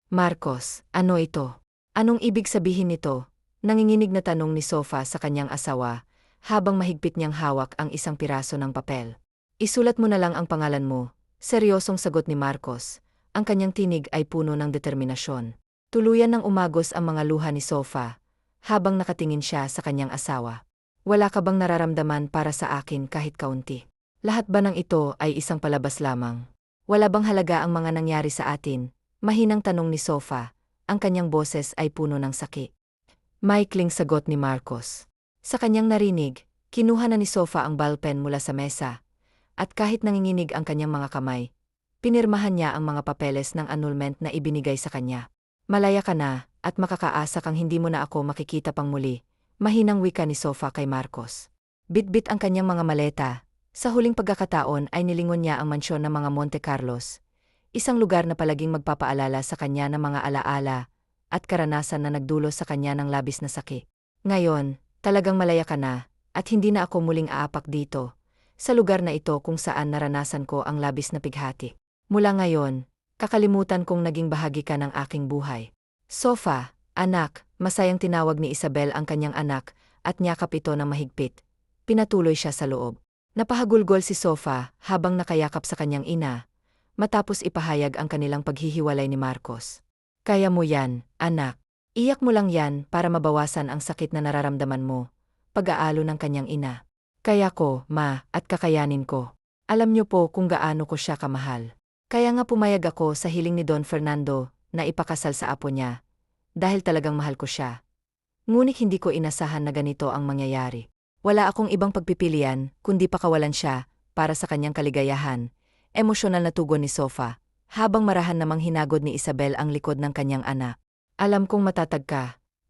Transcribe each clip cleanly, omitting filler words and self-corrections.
Marcos, ano ito? Anong ibig sabihin nito? Nanginginig na tanong ni Sofa sa kanyang asawa, habang mahigpit niyang hawak ang isang piraso ng papel. Isulat mo na lang ang pangalan mo, seryosong sagot ni Marcos. Ang kanyang tinig ay puno ng determinasyon. Tuluyan ng umagos ang mga luha ni Sofa, habang nakatingin siya sa kanyang asawa. Wala ka bang nararamdaman para sa akin kahit kaunti? Lahat ba ng ito ay isang palabas lamang? Wala bang halaga ang mga nangyari sa atin? Mahinang tanong ni Sofa, ang kanyang boses ay puno ng saki. Maikling sagot ni Marcos. Sa kanyang narinig, kinuha na ni Sofa ang ballpen mula sa mesa, at kahit nanginginig ang kanyang mga kamay, pinirmahan niya ang mga papeles ng annulment na ibinigay sa kanya. Malaya ka na, at makakaasa kang hindi mo na ako makikita pang muli, mahinang wika ni Sofa kay Marcos. Bitbit ang kanyang mga maleta. Sa huling pagkakataon ay nilingon niya ang mansyon ng mga Monte Carlos, isang lugar na palaging magpapaalala sa kanya ng mga alaala at karanasan na nagdulot sa kanya ng labis na sakit. Ngayon, talagang malaya ka na, at hindi na ako muling aapak dito, sa lugar na ito kung saan naranasan ko ang labis na pighati. Mula ngayon, kakalimutan kong naging bahagi ka ng aking buhay. Sofa, anak, masayang tinawag ni Isabel ang kanyang anak, at niyakap ito ng mahigpit. Pinatuloy siya sa loob. Napahagulgol si Sofa habang nakayakap sa kanyang ina, matapos ipahayag ang kanilang paghihiwalay ni Marcos. Kaya mo yan, anak. Iyak mo lang yan para mabawasan ang sakit na nararamdaman mo, pag-aalo ng kanyang ina. Kaya ko, ma, at kakayanin ko. Alam niyo po kung gaano ko siya kamahal. Kaya nga pumayag ako sa hiling ni Don Fernando na ipakasal sa apo niya, dahil talagang mahal ko siya. Ngunit hindi ko inasahan na ganito ang mangyayari. Wala akong ibang pagpipilian kundi pakawalan siya para sa kanyang kaligayahan. Emosyonal na tugon ni Sofa, habang marahan namang hinagod ni Isabel ang likod ng kanyang anak. Alam kong matatag ka,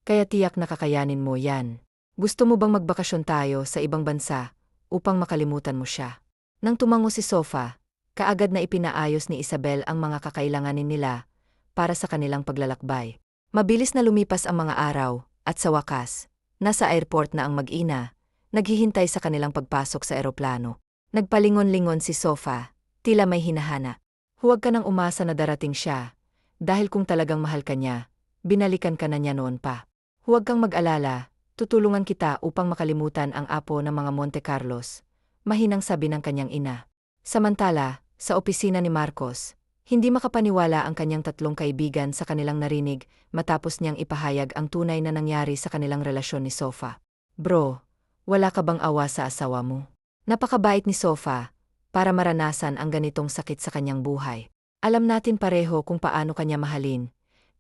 kaya tiyak na kakayanin mo yan. Gusto mo bang magbakasyon tayo sa ibang bansa upang makalimutan mo siya? Nang tumango si Sofa, kaagad na ipinaayos ni Isabel ang mga kakailanganin nila para sa kanilang paglalakbay. Mabilis na lumipas ang mga araw, at sa wakas, nasa airport na ang mag-ina, naghihintay sa kanilang pagpasok sa eroplano. Nagpalingon-lingon si Sofa, tila may hinahana. Huwag ka nang umasa na darating siya, dahil kung talagang mahal ka niya, binalikan ka na niya noon pa. Huwag kang mag-alala, tutulungan kita upang makalimutan ang apo ng mga Monte Carlos, mahinang sabi ng kanyang ina. Samantala, sa opisina ni Marcos, hindi makapaniwala ang kanyang tatlong kaibigan sa kanilang narinig matapos niyang ipahayag ang tunay na nangyari sa kanilang relasyon ni Sofa. Bro, wala ka bang awa sa asawa mo? Napakabait ni Sofa para maranasan ang ganitong sakit sa kanyang buhay. Alam natin pareho kung paano kanya mahalin,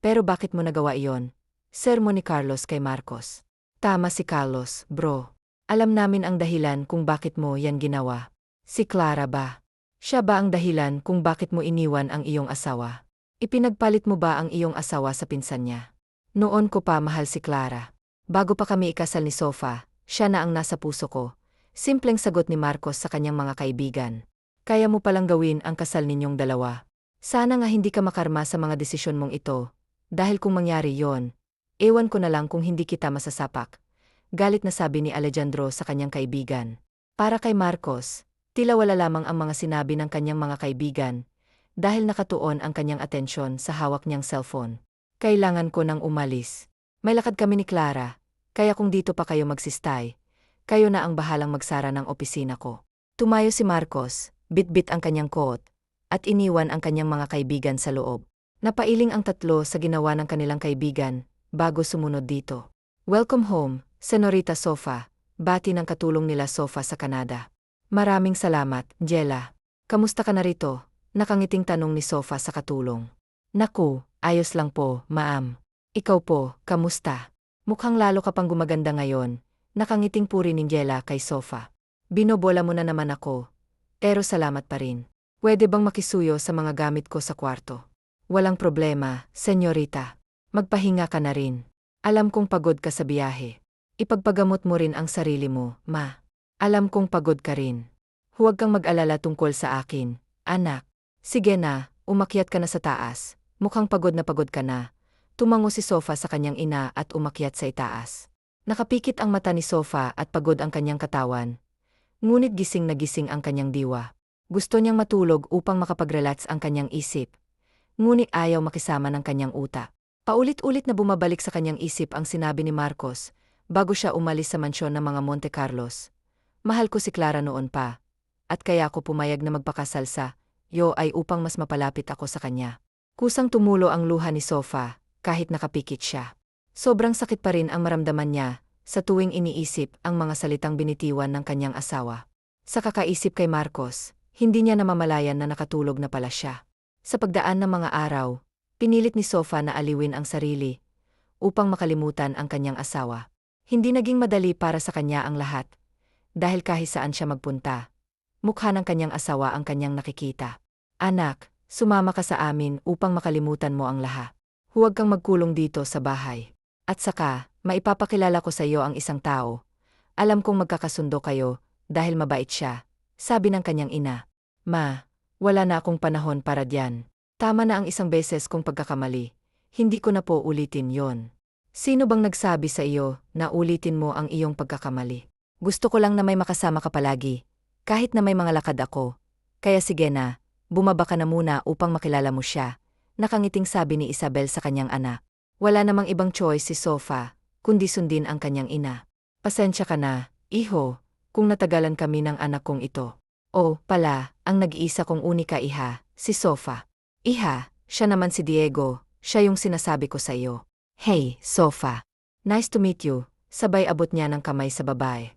pero bakit mo nagawa iyon? Sermon ni Carlos kay Marcos. Tama si Carlos, bro. Alam namin ang dahilan kung bakit mo yan ginawa. Si Clara ba? Siya ba ang dahilan kung bakit mo iniwan ang iyong asawa? Ipinagpalit mo ba ang iyong asawa sa pinsan niya? Noon ko pa mahal si Clara. Bago pa kami ikasal ni Sofa, siya na ang nasa puso ko. Simpleng sagot ni Marcos sa kanyang mga kaibigan. Kaya mo palang gawin ang kasal ninyong dalawa. Sana nga hindi ka makarma sa mga desisyon mong ito, dahil kung mangyari yon, ewan ko na lang kung hindi kita masasapak. Galit na sabi ni Alejandro sa kanyang kaibigan. Para kay Marcos, tila wala lamang ang mga sinabi ng kanyang mga kaibigan, dahil nakatuon ang kanyang atensyon sa hawak niyang cellphone. Kailangan ko nang umalis. May lakad kami ni Clara, kaya kung dito pa kayo magsistay, kayo na ang bahalang magsara ng opisina ko. Tumayo si Marcos, bitbit ang kanyang coat, at iniwan ang kanyang mga kaibigan sa loob. Napailing ang tatlo sa ginawa ng kanilang kaibigan, bago sumunod dito. Welcome home, Senorita Sofa, bati ng katulong nila Sofa sa Canada. Maraming salamat, Jella. Kamusta ka na rito? Nakangiting tanong ni Sofa sa katulong. Naku, ayos lang po, ma'am. Ikaw po, kamusta? Mukhang lalo ka pang gumaganda ngayon. Nakangiting puri ni Jella kay Sofa. Binobola mo na naman ako, pero salamat pa rin. Pwede bang makisuyo sa mga gamit ko sa kwarto? Walang problema, senyorita. Magpahinga ka na rin. Alam kong pagod ka sa biyahe. Ipagpagamot mo rin ang sarili mo, ma. Alam kong pagod ka rin. Huwag kang mag-alala tungkol sa akin, anak. Sige na, umakyat ka na sa taas. Mukhang pagod ka na. Tumango si Sofa sa kanyang ina at umakyat sa itaas. Nakapikit ang mata ni Sofa at pagod ang kanyang katawan. Ngunit gising na gising ang kanyang diwa. Gusto niyang matulog upang makapag-relax ang kanyang isip. ngunit ayaw makisama ng kanyang utak. Paulit-ulit na bumabalik sa kanyang isip ang sinabi ni Marcos, bago siya umalis sa mansyon ng mga Monte Carlos. Mahal ko si Clara noon pa, at kaya ako pumayag na magpakasal sa iyo ay upang mas mapalapit ako sa kanya. Kusang tumulo ang luha ni Sofa, kahit nakapikit siya. Sobrang sakit pa rin ang maramdaman niya, sa tuwing iniisip ang mga salitang binitiwan ng kanyang asawa. Sa kakaisip kay Marcos, hindi niya namamalayan na nakatulog na pala siya. Sa pagdaan ng mga araw, pinilit ni Sofa na aliwin ang sarili, upang makalimutan ang kanyang asawa. Hindi naging madali para sa kanya ang lahat, dahil kahit saan siya magpunta, mukha ng kanyang asawa ang kanyang nakikita. Anak, sumama ka sa amin upang makalimutan mo ang lahat. Huwag kang magkulong dito sa bahay. At saka, maipapakilala ko sa iyo ang isang tao. Alam kong magkakasundo kayo, dahil mabait siya, sabi ng kanyang ina. Ma, wala na akong panahon para diyan. Tama na ang isang beses kong pagkakamali. Hindi ko na po ulitin yon. Sino bang nagsabi sa iyo na ulitin mo ang iyong pagkakamali? Gusto ko lang na may makasama ka palagi, kahit na may mga lakad ako. Kaya sige na, bumaba ka na muna upang makilala mo siya, nakangiting sabi ni Isabel sa kanyang anak. Wala namang ibang choice si Sofa, kundi sundin ang kanyang ina. Pasensya ka na, iho, kung natagalan kami ng anak kong ito. O, pala, ang nag-iisa kong unika iha, si Sofa. Iha, siya naman si Diego, siya yung sinasabi ko sa iyo. Hey, Sofa. Nice to meet you, sabay abot niya ng kamay sa babae.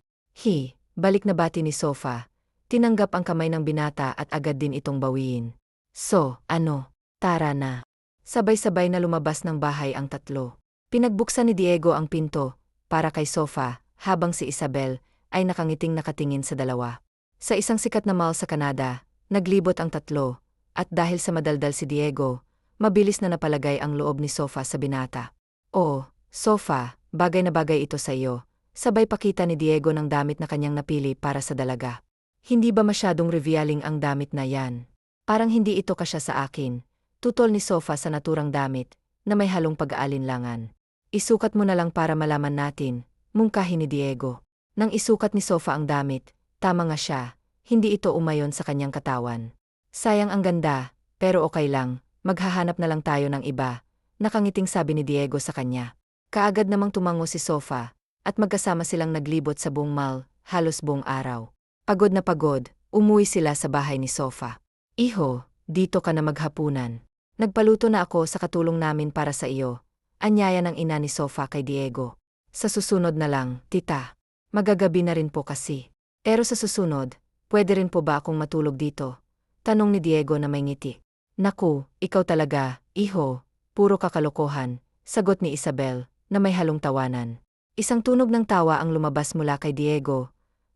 Balik na bati ni Sofa. Tinanggap ang kamay ng binata at agad din itong bawiin. So, ano? Tara na. Sabay-sabay na lumabas ng bahay ang tatlo. Pinagbuksan ni Diego ang pinto, para kay Sofa, habang si Isabel ay nakangiting nakatingin sa dalawa. Sa isang sikat na mall sa Canada, naglibot ang tatlo, at dahil sa madaldal si Diego, mabilis na napalagay ang loob ni Sofa sa binata. Oh, Sofa, bagay na bagay ito sa iyo, sabay pakita ni Diego ng damit na kanyang napili para sa dalaga. Hindi ba masyadong revealing ang damit na yan? Parang hindi ito kasya sa akin, tutol ni Sofa sa naturang damit, na may halong pag-aalinlangan. Isukat mo na lang para malaman natin, mungkahi ni Diego. Nang isukat ni Sofa ang damit, tama nga siya, hindi ito umayon sa kanyang katawan. Sayang ang ganda, pero okay lang, maghahanap na lang tayo ng iba, nakangiting sabi ni Diego sa kanya. Kaagad namang tumango si Sofa, at magkasama silang naglibot sa buong mall, halos buong araw. Pagod na pagod, umuwi sila sa bahay ni Sofa. Iho, dito ka na maghapunan. Nagpaluto na ako sa katulong namin para sa iyo, anyaya ng ina ni Sofa kay Diego. Sa susunod na lang, tita. Magagabi na rin po kasi. Pero sa susunod, pwede rin po ba akong matulog dito? Tanong ni Diego na may ngiti. Naku, ikaw talaga, iho, puro kakalokohan, sagot ni Isabel, na may halong tawanan. Isang tunog ng tawa ang lumabas mula kay Diego,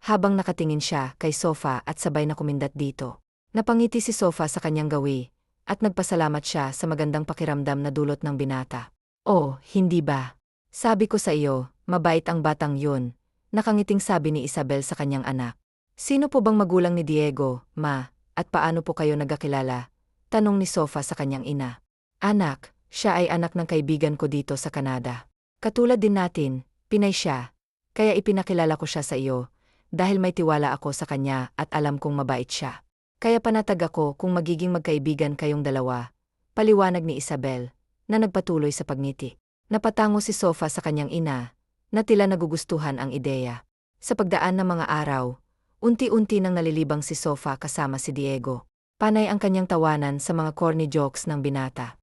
habang nakatingin siya kay Sofa at sabay na kumindat dito. Napangiti si Sofa sa kanyang gawi, at nagpasalamat siya sa magandang pakiramdam na dulot ng binata. Oh, hindi ba? Sabi ko sa iyo, mabait ang batang yun, nakangiting sabi ni Isabel sa kanyang anak. Sino po bang magulang ni Diego, ma? At paano po kayo nagkakilala? Tanong ni Sofa sa kanyang ina. Anak, siya ay anak ng kaibigan ko dito sa Canada. Katulad din natin, Pinay siya. Kaya ipinakilala ko siya sa iyo, dahil may tiwala ako sa kanya at alam kong mabait siya. Kaya panatag ako kung magiging magkaibigan kayong dalawa, paliwanag ni Isabel, na nagpatuloy sa pagngiti. Napatango si Sofa sa kanyang ina, na tila nagugustuhan ang ideya. Sa pagdaan ng mga araw, unti-unti nang nalilibang si Sofa kasama si Diego. Panay ang kanyang tawanan sa mga corny jokes ng binata.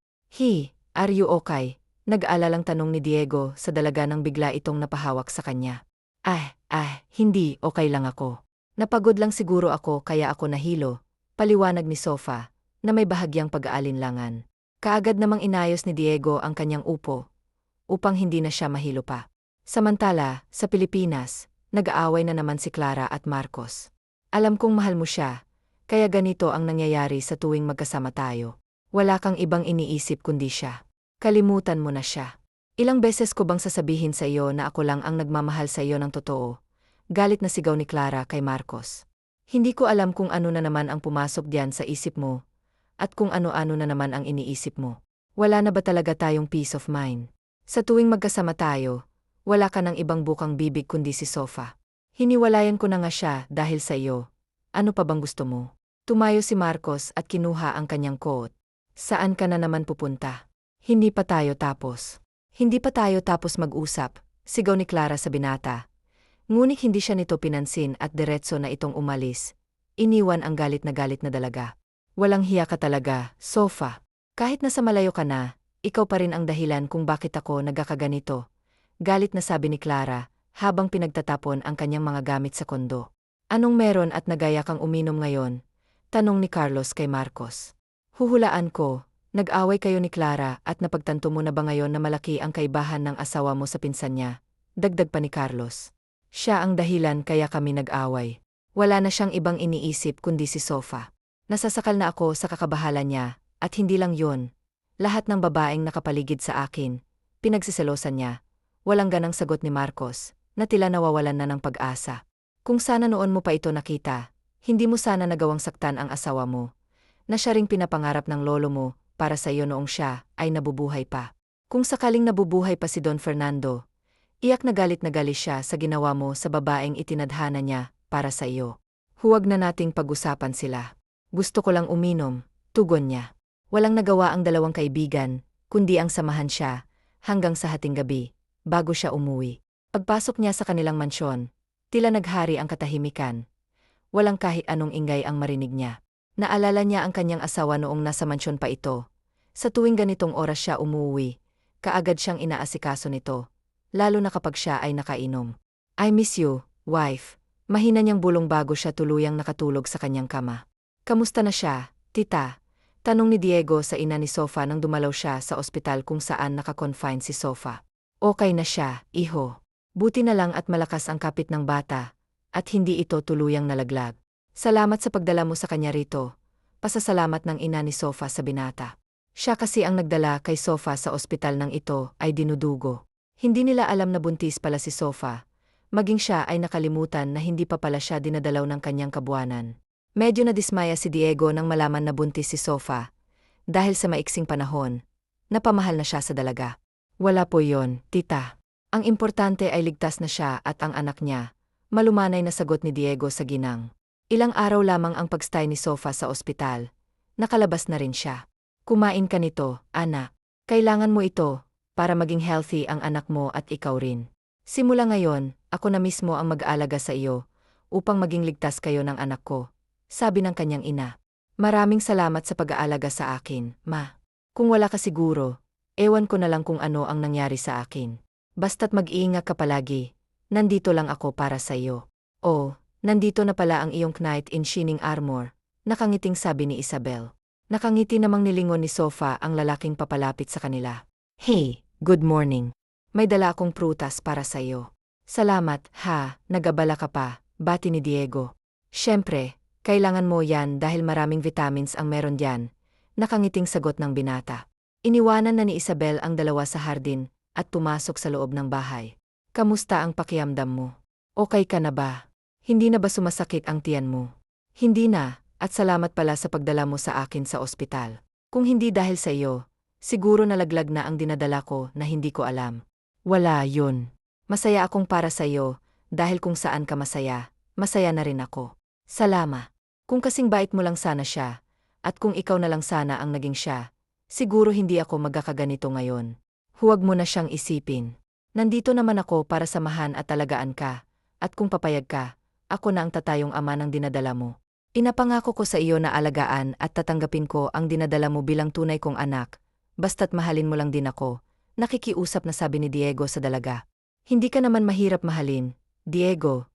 Are you okay? Nag-aalalang tanong ni Diego sa dalaga nang bigla itong napahawak sa kanya. Hindi, okay lang ako. Napagod lang siguro ako kaya ako nahilo, paliwanag ni Sofa, na may bahagyang pag-aalinlangan. Kaagad namang inayos ni Diego ang kanyang upo, upang hindi na siya mahilo pa. Samantala, sa Pilipinas, nag-aaway na naman si Clara at Marcos. Alam kong mahal mo siya, kaya ganito ang nangyayari sa tuwing magkasama tayo. Wala kang ibang iniisip kundi siya. Kalimutan mo na siya. Ilang beses ko bang sasabihin sa iyo na ako lang ang nagmamahal sa iyo ng totoo? Galit na sigaw ni Clara kay Marcos. Hindi ko alam kung ano na naman ang pumasok diyan sa isip mo, at kung ano-ano na naman ang iniisip mo. Wala na ba talaga tayong peace of mind? Sa tuwing magkasama tayo, wala ka ng ibang bukang bibig kundi si Sofa. Hiniwalayan ko na nga siya dahil sa iyo. Ano pa bang gusto mo? Tumayo si Marcos at kinuha ang kanyang coat. Saan ka na naman pupunta? Hindi pa tayo tapos. Hindi pa tayo tapos mag-usap, sigaw ni Clara sa binata. Ngunit hindi siya nito pinansin at diretso na itong umalis. Iniwan ang galit na dalaga. Walang hiya ka talaga, Sofa. Kahit nasa malayo ka na, ikaw pa rin ang dahilan kung bakit ako nagkakaganito. Galit na sabi ni Clara, habang pinagtatapon ang kanyang mga gamit sa kondo. Anong meron at nagaya kang uminom ngayon? Tanong ni Carlos kay Marcos. Huhulaan ko, nag-away kayo ni Clara at napagtanto mo na ba ngayon na malaki ang kaibahan ng asawa mo sa pinsan niya? Dagdag pa ni Carlos. Siya ang dahilan kaya kami nag-away. Wala na siyang ibang iniisip kundi si Sofa. Nasasakal na ako sa kakabahala niya, at hindi lang yon. Lahat ng babaeng nakapaligid sa akin, pinagsiselosan niya. Walang ganang sagot ni Marcos, na tila nawawalan na ng pag-asa. Kung sana noon mo pa ito nakita, hindi mo sana nagawang saktan ang asawa mo, na siya ring pinapangarap ng lolo mo para sa iyo noong siya ay nabubuhay pa. Kung sakaling nabubuhay pa si Don Fernando, iyak na galit siya sa ginawa mo sa babaeng itinadhana niya para sa iyo. Huwag na nating pag-usapan sila. Gusto ko lang uminom, tugon niya. Walang nagawa ang dalawang kaibigan, kundi ang samahan siya, hanggang sa hating gabi, bago siya umuwi. Pagpasok niya sa kanilang mansyon, tila naghari ang katahimikan. Walang kahit anong ingay ang marinig niya. Naalala niya ang kanyang asawa noong nasa mansyon pa ito. Sa tuwing ganitong oras siya umuwi, kaagad siyang inaasikaso nito, lalo na kapag siya ay nakainom. I miss you, wife. Mahina niyang bulong bago siya tuluyang nakatulog sa kanyang kama. Kamusta na siya, tita? Tanong ni Diego sa ina ni Sofa nang dumalaw siya sa ospital kung saan nakakonfine si Sofa. Okay na siya, iho. Buti na lang at malakas ang kapit ng bata, at hindi ito tuluyang nalaglag. Salamat sa pagdala mo sa kanya rito. Pasasalamat ng ina ni Sofa sa binata. Siya kasi ang nagdala kay Sofa sa ospital nang ito ay dinudugo. Hindi nila alam na buntis pala si Sofa. Maging siya ay nakalimutan na hindi pa pala siya dinadalaw ng kanyang kabuanan. Medyo nadismaya si Diego nang malaman na buntis si Sofa. Dahil sa maiksing panahon, napamahal na siya sa dalaga. Wala po yon, tita. Ang importante ay ligtas na siya at ang anak niya. Malumanay na sagot ni Diego sa ginang. Ilang araw lamang ang pagstay ni Sofa sa ospital. Nakalabas na rin siya. Kumain ka nito, anak. Kailangan mo ito, para maging healthy ang anak mo at ikaw rin. Simula ngayon, ako na mismo ang mag-aalaga sa iyo, upang maging ligtas kayo ng anak ko. Sabi ng kanyang ina. Maraming salamat sa pag-aalaga sa akin, ma. Kung wala ka siguro, ewan ko na lang kung ano ang nangyari sa akin. Basta't mag-iingat ka palagi, nandito lang ako para sa iyo. Oh, nandito na pala ang iyong knight in shining armor, nakangiting sabi ni Isabel. Nakangiti namang nilingon ni Sofa ang lalaking papalapit sa kanila. Hey, good morning. May dala akong prutas para sa iyo. Salamat, ha, nag-abala ka pa, bati ni Diego. Siyempre, kailangan mo yan dahil maraming vitamins ang meron diyan, nakangiting sagot ng binata. Iniwanan na ni Isabel ang dalawa sa hardin at pumasok sa loob ng bahay. Kamusta ang pakiramdam mo? Okay ka na ba? Hindi na ba sumasakit ang tiyan mo? Hindi na, at salamat pala sa pagdala mo sa akin sa ospital. Kung hindi dahil sa iyo, siguro nalaglag na ang dinadala ko na hindi ko alam. Wala yun. Masaya akong para sa iyo, dahil kung saan ka masaya, masaya na rin ako. Salamat. Kung kasing bait mo lang sana siya, at kung ikaw na lang sana ang naging siya, siguro hindi ako magkakaganito ngayon. Huwag mo na siyang isipin. Nandito naman ako para samahan at talagaan ka, at kung papayag ka, ako na ang tatayong ama ng dinadala mo. Inapangako ko sa iyo na alagaan at tatanggapin ko ang dinadala mo bilang tunay kong anak, basta't mahalin mo lang din ako, nakikiusap na sabi ni Diego sa dalaga. Hindi ka naman mahirap mahalin, Diego.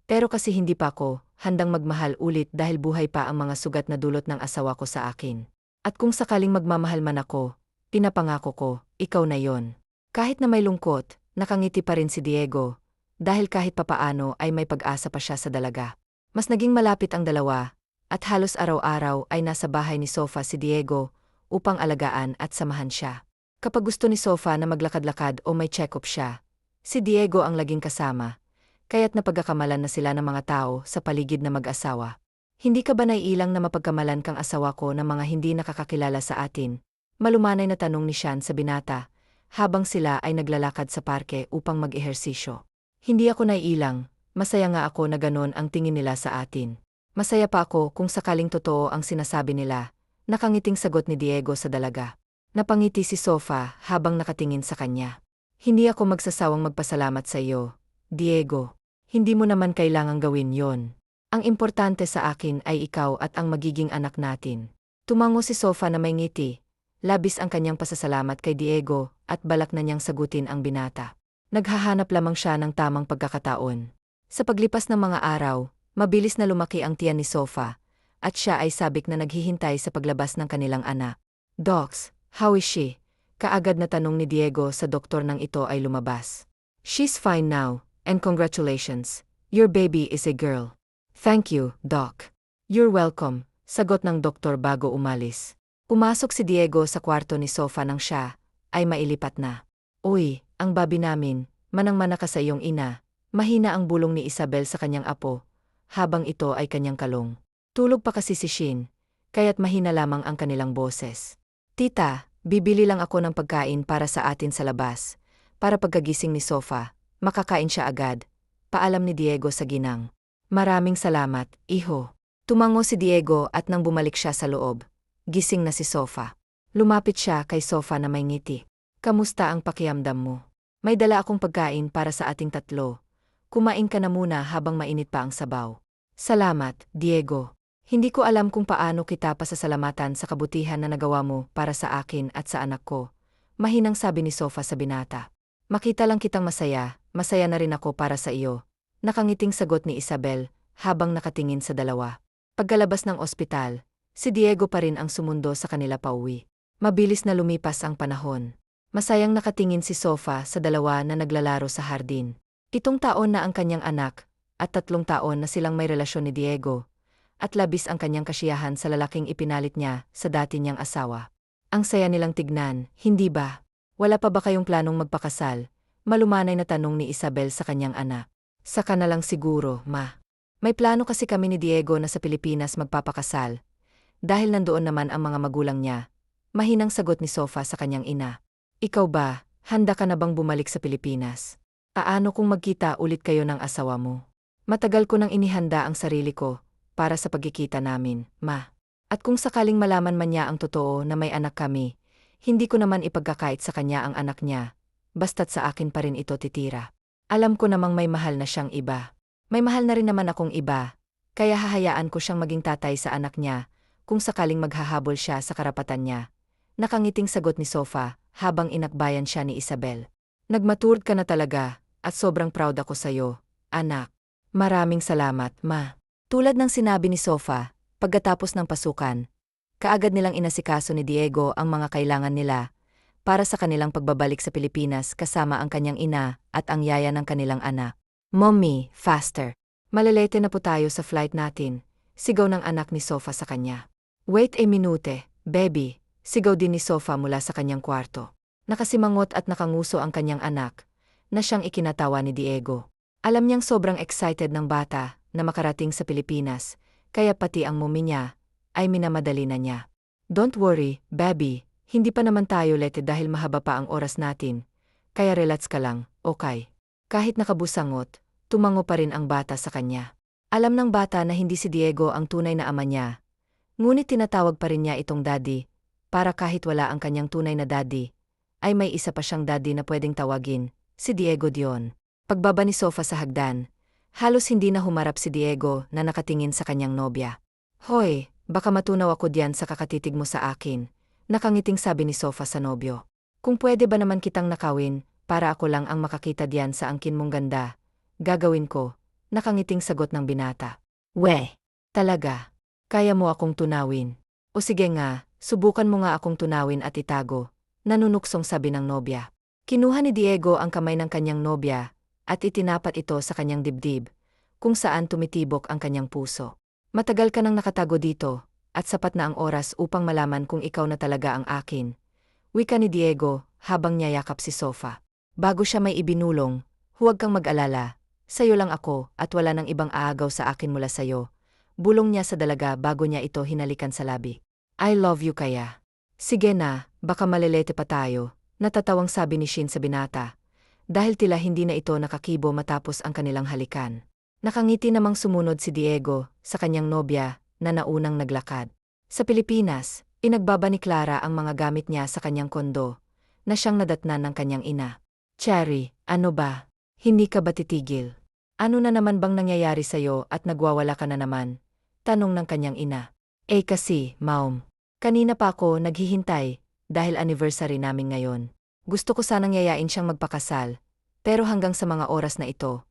Pero kasi hindi pa ako handang magmahal ulit dahil buhay pa ang mga sugat na dulot ng asawa ko sa akin. At kung sakaling magmamahal man ako, pinapangako ko, ikaw na yon. Kahit na may lungkot, nakangiti pa rin si Diego, dahil kahit papaano ay may pag-asa pa siya sa dalaga. Mas naging malapit ang dalawa, at halos araw-araw ay nasa bahay ni Sofa si Diego, upang alagaan at samahan siya. Kapag gusto ni Sofa na maglakad-lakad o may check-up siya, si Diego ang laging kasama. Kaya't napagkakamalan na sila ng mga tao sa paligid na mag-asawa. Hindi ka ba naiilang na mapagkamalan kang asawa ko ng mga hindi nakakakilala sa atin? Malumanay na tanong ni Sean sa binata, habang sila ay naglalakad sa parke upang mag-ehersisyo. Hindi ako naiilang, masaya nga ako na ganon ang tingin nila sa atin. Masaya pa ako kung sakaling totoo ang sinasabi nila, Nakangiting sagot ni Diego sa dalaga. Napangiti si Sofa habang nakatingin sa kanya. Hindi ako magsasawang magpasalamat sa iyo, Diego. Hindi mo naman kailangang gawin yon. Ang importante sa akin ay ikaw at ang magiging anak natin. Tumango si Sofa na may ngiti. Labis ang kanyang pasasalamat kay Diego at balak na niyang sagutin ang binata. Naghahanap lamang siya ng tamang pagkakataon. Sa paglipas ng mga araw, mabilis na lumaki ang tiyan ni Sofa at siya ay sabik na naghihintay sa paglabas ng kanilang anak. Docs, how is she? Kaagad na tanong ni Diego sa doktor nang ito ay lumabas. She's fine now, and congratulations. Your baby is a girl. Thank you, Doc. You're welcome, sagot ng doktor bago umalis. Pumasok si Diego sa kwarto ni Sofa nang siya ay mailipat na. Uy, ang babi namin, manang-mana ka sa iyong ina. Mahina ang bulong ni Isabel sa kanyang apo, habang ito ay kanyang kalong. Tulog pa kasi si Shin, kaya't mahina lamang ang kanilang boses. Tita, bibili lang ako ng pagkain para sa atin sa labas. Para pagkagising ni Sofa, makakain siya agad. Paalam ni Diego sa ginang. Maraming salamat, iho. Tumango si Diego at nang bumalik siya sa loob, gising na si Sofa. Lumapit siya kay Sofa na may ngiti. Kamusta ang pakiramdam mo? May dala akong pagkain para sa ating tatlo. Kumain ka na muna habang mainit pa ang sabaw. Salamat, Diego. Hindi ko alam kung paano kita pasasalamatan sa kabutihan na nagawa mo para sa akin at sa anak ko. Mahinang sabi ni Sofa sa binata. Makita lang kitang masaya, masaya na rin ako para sa iyo. Nakangiting sagot ni Isabel habang nakatingin sa dalawa. Pagkalabas ng ospital, si Diego pa rin ang sumundo sa kanila pauwi. Mabilis na lumipas ang panahon. Masayang nakatingin si Sofa sa dalawa na naglalaro sa hardin. 7 taon na ang kanyang anak, at 3 taon na silang may relasyon ni Diego, at labis ang kanyang kasiyahan sa lalaking ipinalit niya sa dati niyang asawa. Ang saya nilang tignan, hindi ba? Wala pa ba kayong planong magpakasal? Malumanay na tanong ni Isabel sa kanyang anak. Saka na lang siguro, ma. May plano kasi kami ni Diego na sa Pilipinas magpapakasal. Dahil nandoon naman ang mga magulang niya. Mahinang sagot ni Sofa sa kanyang ina. Ikaw ba, handa ka na bang bumalik sa Pilipinas? Paano kung magkita ulit kayo ng asawa mo? Matagal ko nang inihanda ang sarili ko para sa pagkikita namin, ma. At kung sakaling malaman man niya ang totoo na may anak kami, hindi ko naman ipagkakait sa kanya ang anak niya, basta't sa akin pa rin ito titira. Alam ko namang may mahal na siyang iba. May mahal na rin naman akong iba, kaya hahayaan ko siyang maging tatay sa anak niya kung sakaling maghahabol siya sa karapatan niya. Nakangiting sagot ni Sofa habang inakbayan siya ni Isabel. Nagmatured ka na talaga at sobrang proud ako sa'yo, anak. Maraming salamat, ma. Tulad ng sinabi ni Sofa, pagkatapos ng pasukan, kaagad nilang inasikaso ni Diego ang mga kailangan nila para sa kanilang pagbabalik sa Pilipinas kasama ang kanyang ina at ang yaya ng kanilang anak. Mommy, faster. Malilete na po tayo sa flight natin, sigaw ng anak ni Sofa sa kanya. Wait a minute, baby, sigaw din ni Sofa mula sa kanyang kwarto. Nakasimangot at nakanguso ang kanyang anak, na siyang ikinatawa ni Diego. Alam niyang sobrang excited ng bata na makarating sa Pilipinas, kaya pati ang mommy niya ay minamadali na niya. Don't worry, baby, hindi pa naman tayo late dahil mahaba pa ang oras natin, kaya relax ka lang, okay? Kahit nakabusangot, tumango pa rin ang bata sa kanya. Alam ng bata na hindi si Diego ang tunay na ama niya, ngunit tinatawag pa rin niya itong daddy, para kahit wala ang kanyang tunay na daddy, ay may isa pa siyang daddy na pwedeng tawagin, si Diego Dion. Pagbaba ni Sofa sa hagdan, halos hindi na humarap si Diego na nakatingin sa kanyang nobya. Hoy, baka matunaw ako diyan sa kakatitig mo sa akin, nakangiting sabi ni Sofa sa nobyo. Kung pwede ba naman kitang nakawin, para ako lang ang makakita diyan sa angkin mong ganda, gagawin ko, nakangiting sagot ng binata. We, talaga, kaya mo akong tunawin. O sige nga, subukan mo nga akong tunawin at itago, nanunuksong sabi ng nobya. Kinuha ni Diego ang kamay ng kanyang nobya at itinapat ito sa kanyang dibdib, kung saan tumitibok ang kanyang puso. Matagal ka nang nakatago dito, at sapat na ang oras upang malaman kung ikaw na talaga ang akin. Wika ni Diego habang niyayakap si Sofa. Bago siya may ibinulong, huwag kang mag-alala, sayo lang ako at wala nang ibang aagaw sa akin mula sayo. Bulong niya sa dalaga bago niya ito hinalikan sa labi. I love you kaya. Sige na, baka malilete pa tayo, natatawang sabi ni Shin sa binata. Dahil tila hindi na ito nakakibo matapos ang kanilang halikan. Nakangiti namang sumunod si Diego sa kanyang nobya na naunang naglakad. Sa Pilipinas, Pinagbaba ni Clara ang mga gamit niya sa kanyang kondo, na siyang nadatnan ng kanyang ina. Cherry, ano ba? Hindi ka ba titigil? Ano na naman bang nangyayari sa'yo at nagwawala ka na naman? Tanong ng kanyang ina. Kasi, Mom. Kanina pa ako naghihintay, dahil anniversary namin ngayon. Gusto ko sanang yayain siyang magpakasal, pero hanggang sa mga oras na ito,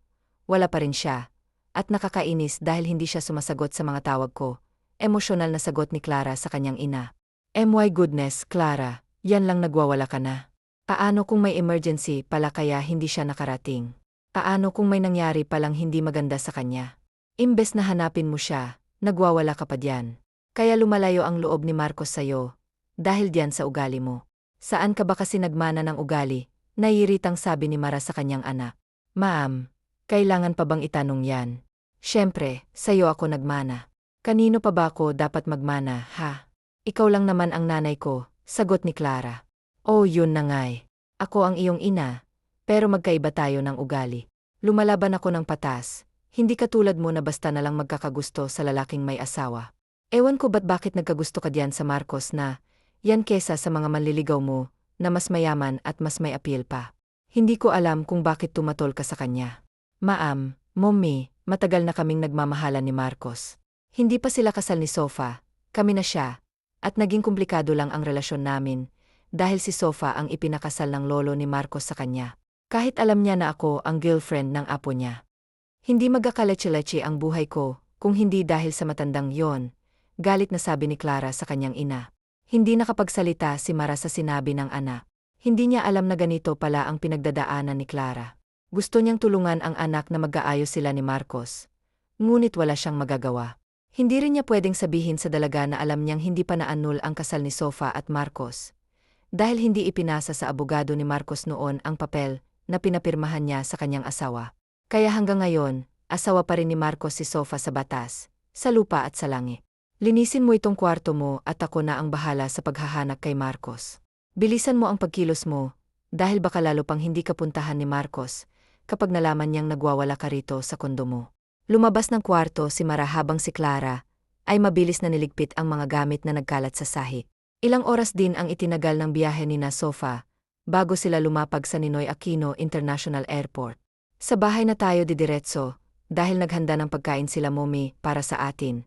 wala pa rin siya. At nakakainis dahil hindi siya sumasagot sa mga tawag ko. Emosyonal na sagot ni Clara sa kanyang ina. My goodness, Clara, yan lang nagwawala ka na. Paano kung may emergency pala kaya hindi siya nakarating? Paano kung may nangyari palang hindi maganda sa kanya? Imbes na hanapin mo siya, nagwawala ka pa diyan. Kaya lumalayo ang loob ni Marcos sa'yo, dahil diyan sa ugali mo. Saan ka ba kasi nagmana ng ugali? Naiiritang sabi ni Mara sa kanyang anak. Ma'am, kailangan pa bang itanong yan? Siyempre, sa'yo ako nagmana. Kanino pa ba ako dapat magmana, ha? Ikaw lang naman ang nanay ko, sagot ni Clara. Oh, yun na nga'y. Ako ang iyong ina, pero magkaiba tayo ng ugali. Lumalaban ako ng patas, hindi katulad mo na basta na lang magkakagusto sa lalaking may asawa. Ewan ko bakit nagkagusto ka diyan sa Marcos na, yan kesa sa mga manliligaw mo, na mas mayaman at mas may appeal pa. Hindi ko alam kung bakit tumatol ka sa kanya. Ma'am, Mommy, matagal na kaming nagmamahalan ni Marcos. Hindi pa sila kasal ni Sofa, kami na siya. At naging komplikado lang ang relasyon namin, dahil si Sofa ang ipinakasal ng lolo ni Marcos sa kanya. Kahit alam niya na ako ang girlfriend ng apo niya. Hindi magkakaleche-leche ang buhay ko, kung hindi dahil sa matandang yon, galit na sabi ni Clara sa kanyang ina. Hindi nakapagsalita si Mara sa sinabi ng anak. Hindi niya alam na ganito pala ang pinagdadaanan ni Clara. Gusto niyang tulungan ang anak na mag-aayos sila ni Marcos. Ngunit wala siyang magagawa. Hindi rin niya pwedeng sabihin sa dalaga na alam niyang hindi pa na-annul ang kasal ni Sofa at Marcos. Dahil hindi ipinasa sa abogado ni Marcos noon ang papel na pinapirmahan niya sa kanyang asawa. Kaya hanggang ngayon, asawa pa rin ni Marcos si Sofa sa batas, sa lupa at sa langit. Linisin mo itong kwarto mo at ako na ang bahala sa paghahanap kay Marcos. Bilisan mo ang pagkilos mo, dahil baka lalo pang hindi ka puntahan ni Marcos kapag nalaman niyang nagwawala ka rito sa kondo mo. Lumabas ng kwarto si Mara habang si Clara ay mabilis na niligpit ang mga gamit na nagkalat sa sahig. Ilang oras din ang itinagal ng biyahe ni Sofa bago sila lumapag sa Ninoy Aquino International Airport. Sa bahay na tayo didiretso dahil naghanda ng pagkain sila Mommy para sa atin.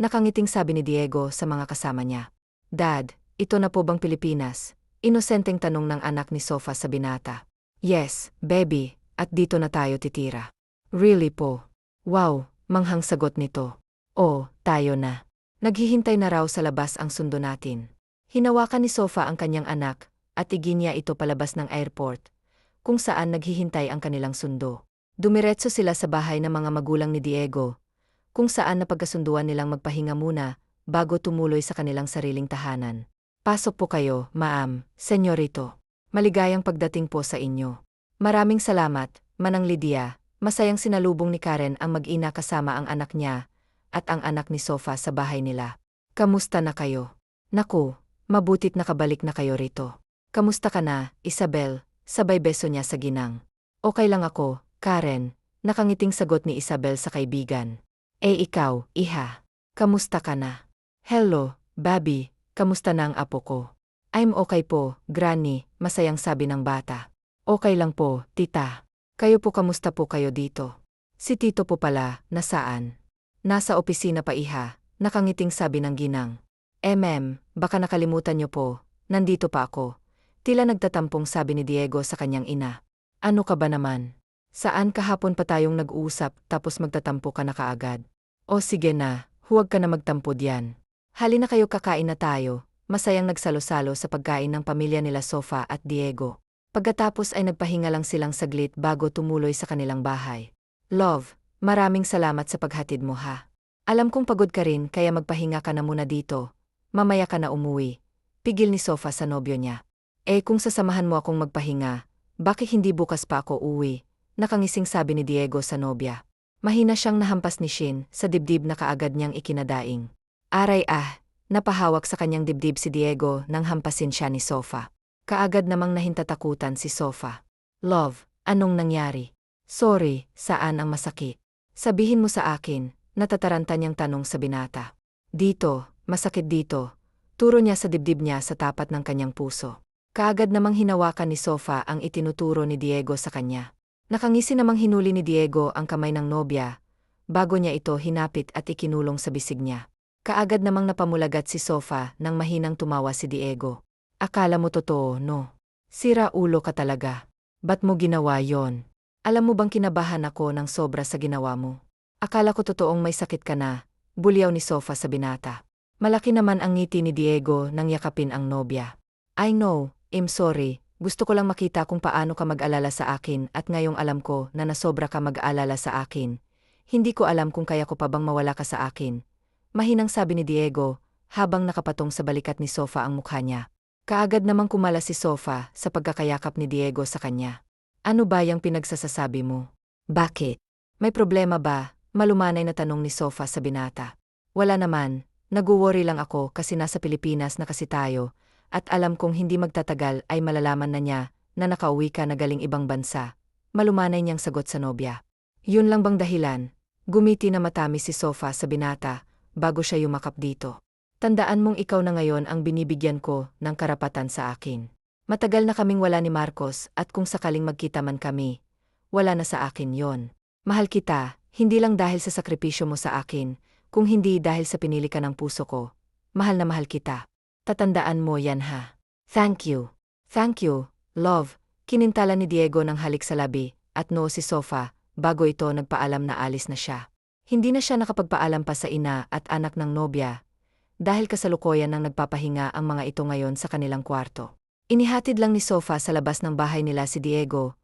Nakangiting sabi ni Diego sa mga kasama niya. Dad, ito na po bang Pilipinas? Inosenteng tanong ng anak ni Sofa sa binata. Yes, baby, at dito na tayo titira. Really po? Wow, manghang sagot nito. Oh, tayo na. Naghihintay na raw sa labas ang sundo natin. Hinawakan ni Sofa ang kanyang anak at iginiya ito palabas ng airport, kung saan naghihintay ang kanilang sundo. Dumiretso sila sa bahay ng mga magulang ni Diego, kung saan napagkasunduan nilang magpahinga muna bago tumuloy sa kanilang sariling tahanan. Pasok po kayo, Ma'am, Senyorito. Maligayang pagdating po sa inyo. Maraming salamat, Manang Lydia. Masayang sinalubong ni Karen ang mag-ina kasama ang anak niya at ang anak ni Sofa sa bahay nila. Kamusta na kayo? Naku, mabutit nakabalik na kayo rito. Kamusta ka na, Isabel? Sabay beso niya sa ginang. Okay lang ako, Karen, nakangiting sagot ni Isabel sa kaibigan. Ikaw, iha. Kamusta ka na? Hello, Bobby, kamusta na ang apo ko? I'm okay po, Granny, masayang sabi ng bata. Okay lang po, tita. Kayo po kamusta po kayo dito? Si Tito po pala, nasaan? Nasa opisina pa iha, nakangiting sabi ng ginang. Baka nakalimutan niyo po, nandito pa ako. Tila nagtatampong sabi ni Diego sa kanyang ina. Ano ka ba naman? Saan kahapon pa tayong nag-uusap tapos magtatampo ka na kaagad? O sige na, huwag ka na magtampo diyan. Halina kayo kakain na tayo, masayang nagsalo-salo sa pagkain ng pamilya nila Sofa at Diego. Pagkatapos ay nagpahinga lang silang saglit bago tumuloy sa kanilang bahay. Love, maraming salamat sa paghatid mo ha. Alam kong pagod ka rin kaya magpahinga ka na muna dito. Mamaya ka na umuwi. Pigil ni Sofa sa nobyo niya. Kung sasamahan mo akong magpahinga, bakit hindi bukas pa ako uwi? Nakangising sabi ni Diego sa nobya. Mahina siyang nahampas ni Shin sa dibdib na kaagad niyang ikinadaing. Aray napahawak sa kanyang dibdib si Diego nang hampasin siya ni Sofa. Kaagad namang nahintatakutan si Sofa. Love, anong nangyari? Sorry, saan ang masakit? Sabihin mo sa akin, natataranta niyang tanong sa binata. Dito, masakit dito. Turo niya sa dibdib niya sa tapat ng kanyang puso. Kaagad namang hinawakan ni Sofa ang itinuturo ni Diego sa kanya. Nakangisi namang hinuli ni Diego ang kamay ng nobya, bago niya ito hinapit at ikinulong sa bisig niya. Kaagad namang napamulagat si Sofa nang mahinang tumawa si Diego. Akala mo totoo, no? Sira ulo ka talaga. Ba't mo ginawa yon? Alam mo bang kinabahan ako ng sobra sa ginawa mo? Akala ko totoong may sakit ka na, bulyaw ni Sofa sa binata. Malaki naman ang ngiti ni Diego nang yakapin ang nobya. I know, I'm sorry, gusto ko lang makita kung paano ka mag-alala sa akin at ngayong alam ko na nasobra ka mag-alala sa akin. Hindi ko alam kung kaya ko pa bang mawala ka sa akin. Mahinang sabi ni Diego, habang nakapatong sa balikat ni Sofa ang mukha niya. Kaagad namang kumala si Sofa sa pagkakayakap ni Diego sa kanya. Ano ba yung pinagsasasabi mo? Bakit? May problema ba? Malumanay na tanong ni Sofa sa binata. Wala naman, nag-worry lang ako kasi nasa Pilipinas na kasi tayo. At alam kong hindi magtatagal ay malalaman na niya na nakauwi ka na galing ibang bansa. Malumanay niyang sagot sa nobya. Yun lang bang dahilan? Gumiti na matamis si Sofa sa binata bago siya yumakap dito. Tandaan mong ikaw na ngayon ang binibigyan ko ng karapatan sa akin. Matagal na kaming wala ni Marcos at kung sakaling magkita man kami, wala na sa akin yon. Mahal kita, hindi lang dahil sa sakripisyo mo sa akin, kung hindi dahil sa pinili ka ng puso ko. Mahal na mahal kita. Tatandaan mo yan ha. Thank you. Thank you, love. Kinintala ni Diego ng halik sa labi at noo si Sofa bago ito nagpaalam na alis na siya. Hindi na siya nakapagpaalam pa sa ina at anak ng nobya dahil kasalukuyan nang nagpapahinga ang mga ito ngayon sa kanilang kwarto. Inihatid lang ni Sofa sa labas ng bahay nila si Diego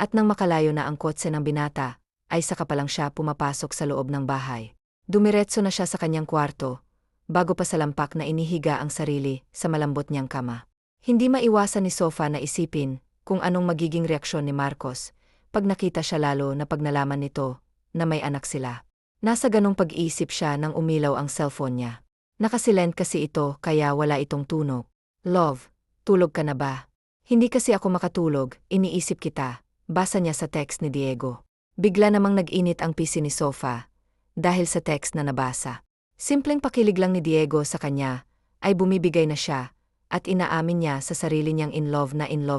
at nang makalayo na ang kotse ng binata ay saka pa lang siya pumapasok sa loob ng bahay. Dumiretso na siya sa kanyang kwarto bago pa sa lampak na inihiga ang sarili sa malambot niyang kama. Hindi maiwasan ni Sofa na isipin kung anong magiging reaksyon ni Marcos pag nakita siya lalo na pag nalaman nito na may anak sila. Nasa ganong pag-iisip siya nang umilaw ang cellphone niya. Nakasilent kasi ito kaya wala itong tunog. Love, tulog ka na ba? Hindi kasi ako makatulog, iniisip kita, basa niya sa text ni Diego. Bigla namang nag-init ang PC ni Sofa dahil sa text na nabasa. Simpleng pakilig lang ni Diego sa kanya, ay bumibigay na siya, at inaamin niya sa sarili niyang in love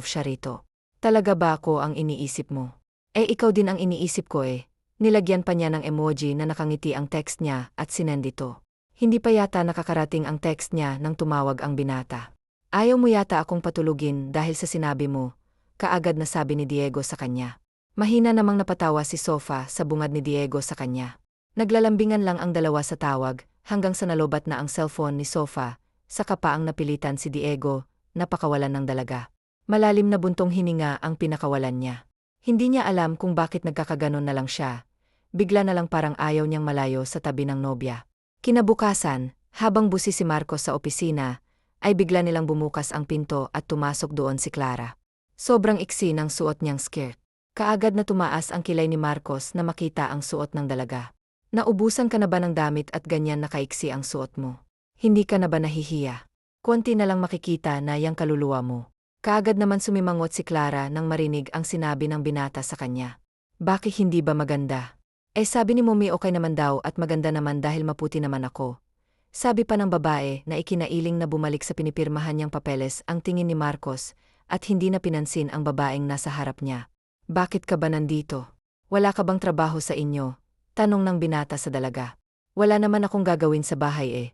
siya rito. Talaga ba ako ang iniisip mo? Ikaw din ang iniisip ko eh. Nilagyan pa niya ng emoji na nakangiti ang text niya at sinend ito. Hindi pa yata nakakarating ang text niya nang tumawag ang binata. Ayaw mo yata akong patulugin dahil sa sinabi mo, kaagad na sabi ni Diego sa kanya. Mahina namang napatawa si Sofa sa bungad ni Diego sa kanya. Naglalambingan lang ang dalawa sa tawag, hanggang sa nalobat na ang cellphone ni Sofa, saka pa ang napilitan si Diego, napakawalan ng dalaga. Malalim na buntong hininga ang pinakawalan niya. Hindi niya alam kung bakit nagkakaganon na lang siya. Bigla na lang parang ayaw niyang malayo sa tabi ng nobya. Kinabukasan, habang busi si Marcos sa opisina, ay bigla nilang bumukas ang pinto at tumasok doon si Clara. Sobrang iksi ng suot niyang skirt. Kaagad na tumaas ang kilay ni Marcos na makita ang suot ng dalaga. Naubusan ka na ba ng damit at ganyan nakaiksi ang suot mo? Hindi ka na ba nahihiya? Konti na lang makikita na yang kaluluwa mo. Kaagad naman sumimangot si Clara nang marinig ang sinabi ng binata sa kanya. Bakit hindi ba maganda? Sabi ni Mommy okay naman daw at maganda naman dahil maputi naman ako. Sabi pa ng babae na ikinailing na bumalik sa pinipirmahan niyang papeles ang tingin ni Marcos at hindi na pinansin ang babaeng nasa harap niya. Bakit ka ba nandito? Wala ka bang trabaho sa inyo? Tanong ng binata sa dalaga. Wala naman akong gagawin sa bahay eh.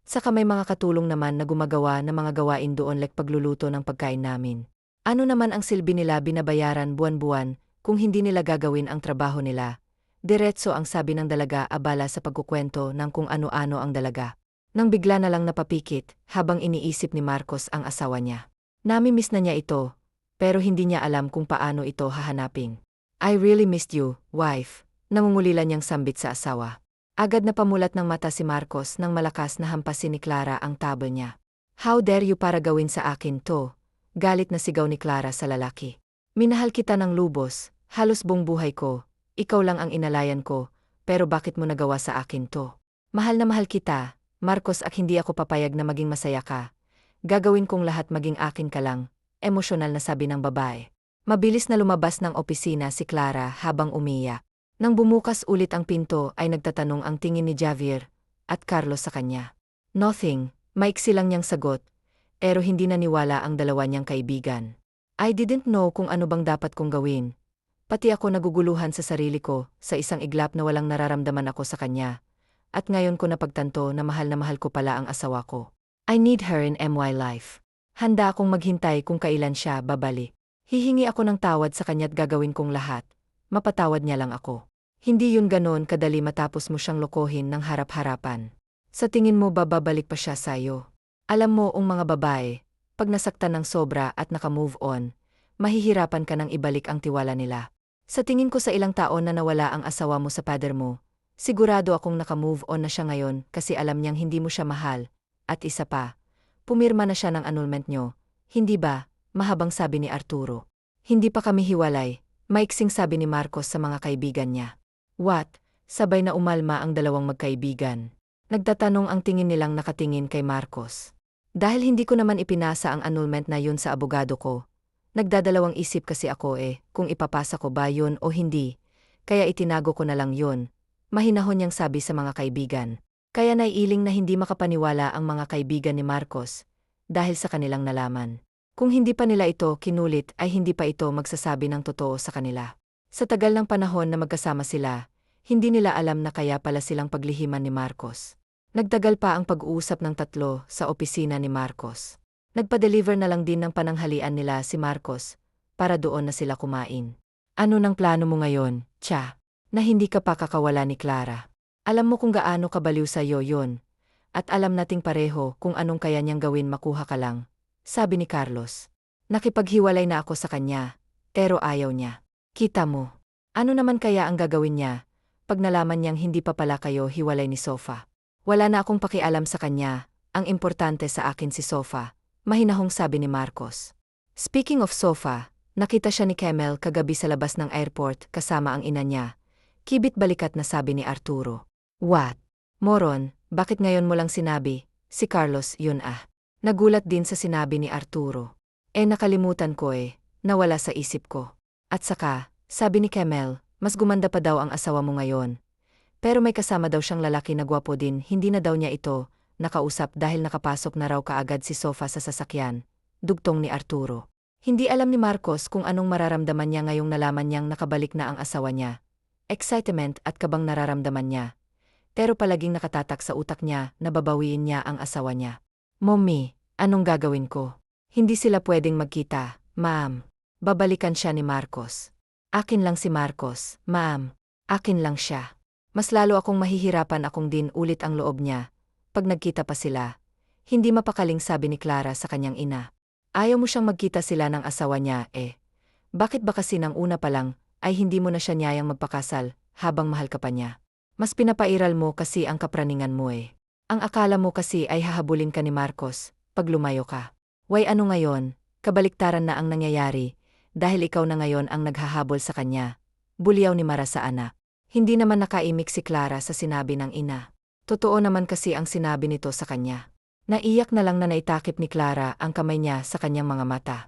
Saka may mga katulong naman na gumagawa ng mga gawain doon like pagluluto ng pagkain namin. Ano naman ang silbi nila binabayaran buwan-buwan kung hindi nila gagawin ang trabaho nila? Diretso ang sabi ng dalaga abala sa pagkukwento ng kung ano-ano ang dalaga. Nang bigla na lang napapikit habang iniisip ni Marcos ang asawa niya. Nami-miss na niya ito, pero hindi niya alam kung paano ito hahanapin. I really missed you, wife. Nangungulila niyang sambit sa asawa. Agad na pamulat ng mata si Marcos nang malakas na hampasin ni Clara ang table niya. How dare you para gawin sa akin to? Galit na sigaw ni Clara sa lalaki. Minahal kita ng lubos, halos buong buhay ko. Ikaw lang ang inalayan ko, pero bakit mo nagawa sa akin to? Mahal na mahal kita, Marcos at hindi ako papayag na maging masaya ka. Gagawin kong lahat maging akin ka lang, emosyonal na sabi ng babae. Mabilis na lumabas ng opisina si Clara habang umiyak. Nang bumukas ulit ang pinto ay nagtatanong ang tingin ni Javier at Carlos sa kanya. Nothing, Maiksi lang niyang sagot, pero hindi naniwala ang dalawa niyang kaibigan. I didn't know kung ano bang dapat kong gawin. Pati ako naguguluhan sa sarili ko, sa isang iglap na walang nararamdaman ako sa kanya. At ngayon ko napagtanto na mahal ko pala ang asawa ko. I need her in my life. Handa akong maghintay kung kailan siya babalik. Hihingi ako ng tawad sa kanya't gagawin kong lahat. Mapatawad niya lang ako. Hindi yun ganoon kadali matapos mo siyang lokohin ng harap-harapan. Sa tingin mo ba babalik pa siya sa'yo? Alam mo ang mga babae, pag nasaktan ng sobra at naka-move on, mahihirapan ka nang ibalik ang tiwala nila. Sa tingin ko sa ilang taon na nawala ang asawa mo sa pader mo, sigurado akong naka-move on na siya ngayon kasi alam niyang hindi mo siya mahal. At isa pa, pumirma na siya ng annulment niyo, hindi ba? Mahabang sabi ni Arturo. Hindi pa kami hiwalay, maiksing sabi ni Marcos sa mga kaibigan niya. What? Sabay na umalma ang dalawang magkaibigan. Nagtatanong ang tingin nilang nakatingin kay Marcos. Dahil hindi ko naman ipinasa ang annulment na yun sa abogado ko. Nagdadalawang isip kasi ako kung ipapasa ko ba yun o hindi. Kaya itinago ko na lang yun. Mahinahon niyang sabi sa mga kaibigan. Kaya naiiling na hindi makapaniwala ang mga kaibigan ni Marcos dahil sa kanilang nalaman. Kung hindi pa nila ito kinulit ay hindi pa ito magsasabi ng totoo sa kanila. Sa tagal ng panahon na magkasama sila, hindi nila alam na kaya pala silang paglihiman ni Marcos. Nagtagal pa ang pag-uusap ng tatlo sa opisina ni Marcos. Nagpa-deliver na lang din ng pananghalian nila si Marcos para doon na sila kumain. Ano nang plano mo ngayon, Cha? Na hindi ka pa kakawala ni Clara. Alam mo kung gaano kabaliw sa'yo yun. At alam nating pareho kung anong kaya niyang gawin makuha ka lang. Sabi ni Carlos. Nakipaghiwalay na ako sa kanya, pero ayaw niya. Kita mo. Ano naman kaya ang gagawin niya pag nalaman niyang hindi pa pala kayo hiwalay ni Sofa? Wala na akong pakialam sa kanya, ang importante sa akin si Sofa. Mahinahong sabi ni Marcos. Speaking of Sofa, nakita siya ni Kemel kagabi sa labas ng airport kasama ang ina niya. Kibit balikat na sabi ni Arturo. What? Moron, bakit ngayon mo lang sinabi? Si Carlos yun Nagulat din sa sinabi ni Arturo. Nakalimutan ko nawala sa isip ko. At saka, sabi ni Kemel, mas gumanda pa daw ang asawa mo ngayon. Pero may kasama daw siyang lalaki na gwapo din, hindi na daw niya ito nakausap dahil nakapasok na raw kaagad si Sofa sa sasakyan. Dugtong ni Arturo. Hindi alam ni Marcos kung anong mararamdaman niya ngayong nalaman niyang nakabalik na ang asawa niya. Excitement at kabang nararamdaman niya. Pero palaging nakatatak sa utak niya na babawiin niya ang asawa niya. Mommy, anong gagawin ko? Hindi sila pwedeng magkita, ma'am. Babalikan siya ni Marcos. Akin lang si Marcos, ma'am. Akin lang siya. Mas lalo akong mahihirapan akong din ulit ang loob niya. Pag nagkita pa sila, hindi mapakaling sabi ni Clara sa kanyang ina. Ayaw mo siyang magkita sila ng asawa niya Bakit ba kasi nang una pa lang ay hindi mo na siya niyayang magpakasal habang mahal ka pa niya? Mas pinapairal mo kasi ang kapraningan mo Ang akala mo kasi ay hahabulin ka ni Marcos pag lumayo ka. Why ano ngayon, kabaliktaran na ang nangyayari dahil ikaw na ngayon ang naghahabol sa kanya. Buliyaw ni Mara sa anak. Hindi naman nakaimik si Clara sa sinabi ng ina. Totoo naman kasi ang sinabi nito sa kanya. Naiyak na lang na naitakip ni Clara ang kamay niya sa kanyang mga mata.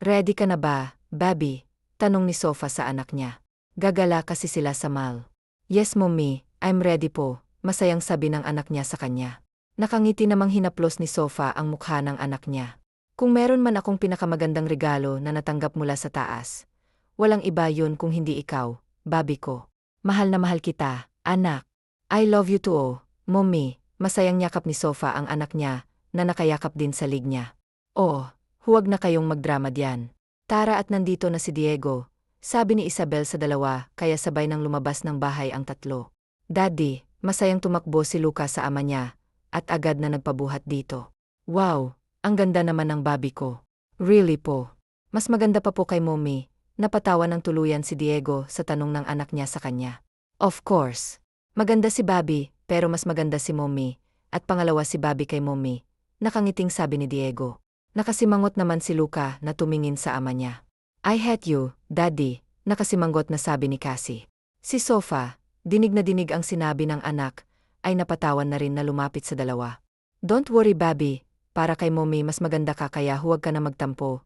Ready ka na ba, Baby? Tanong ni Sofa sa anak niya. Gagala kasi sila sa mall. Yes mommy, I'm ready po, masayang sabi ng anak niya sa kanya. Nakangiti namang hinaplos ni Sofa ang mukha ng anak niya. Kung meron man akong pinakamagandang regalo na natanggap mula sa taas, walang iba yun kung hindi ikaw, Baby ko. Mahal na mahal kita, anak. I love you too, mommy. Masayang yakap ni Sofa ang anak niya na nakayakap din sa lig niya. Oh, huwag na kayong magdrama diyan. Tara at nandito na si Diego, sabi ni Isabel sa dalawa kaya sabay nang lumabas ng bahay ang tatlo. Daddy, masayang tumakbo si Lucas sa ama niya at agad na nagpabuhat dito. Wow, ang ganda naman ng Bobby ko. Really po. Mas maganda pa po kay mommy. Napatawa ng tuluyan si Diego sa tanong ng anak niya sa kanya. Of course. Maganda si Bobby, pero mas maganda si mommy. At pangalawa si Bobby kay mommy. Nakangiting sabi ni Diego. Nakasimangot naman si Luca na tumingin sa ama niya. I hate you, Daddy, nakasimangot na sabi ni Cassie. Si Sofa, dinig na dinig ang sinabi ng anak, ay napatawan na rin na lumapit sa dalawa. Don't worry Bobby, para kay mommy mas maganda ka kaya huwag ka na magtampo.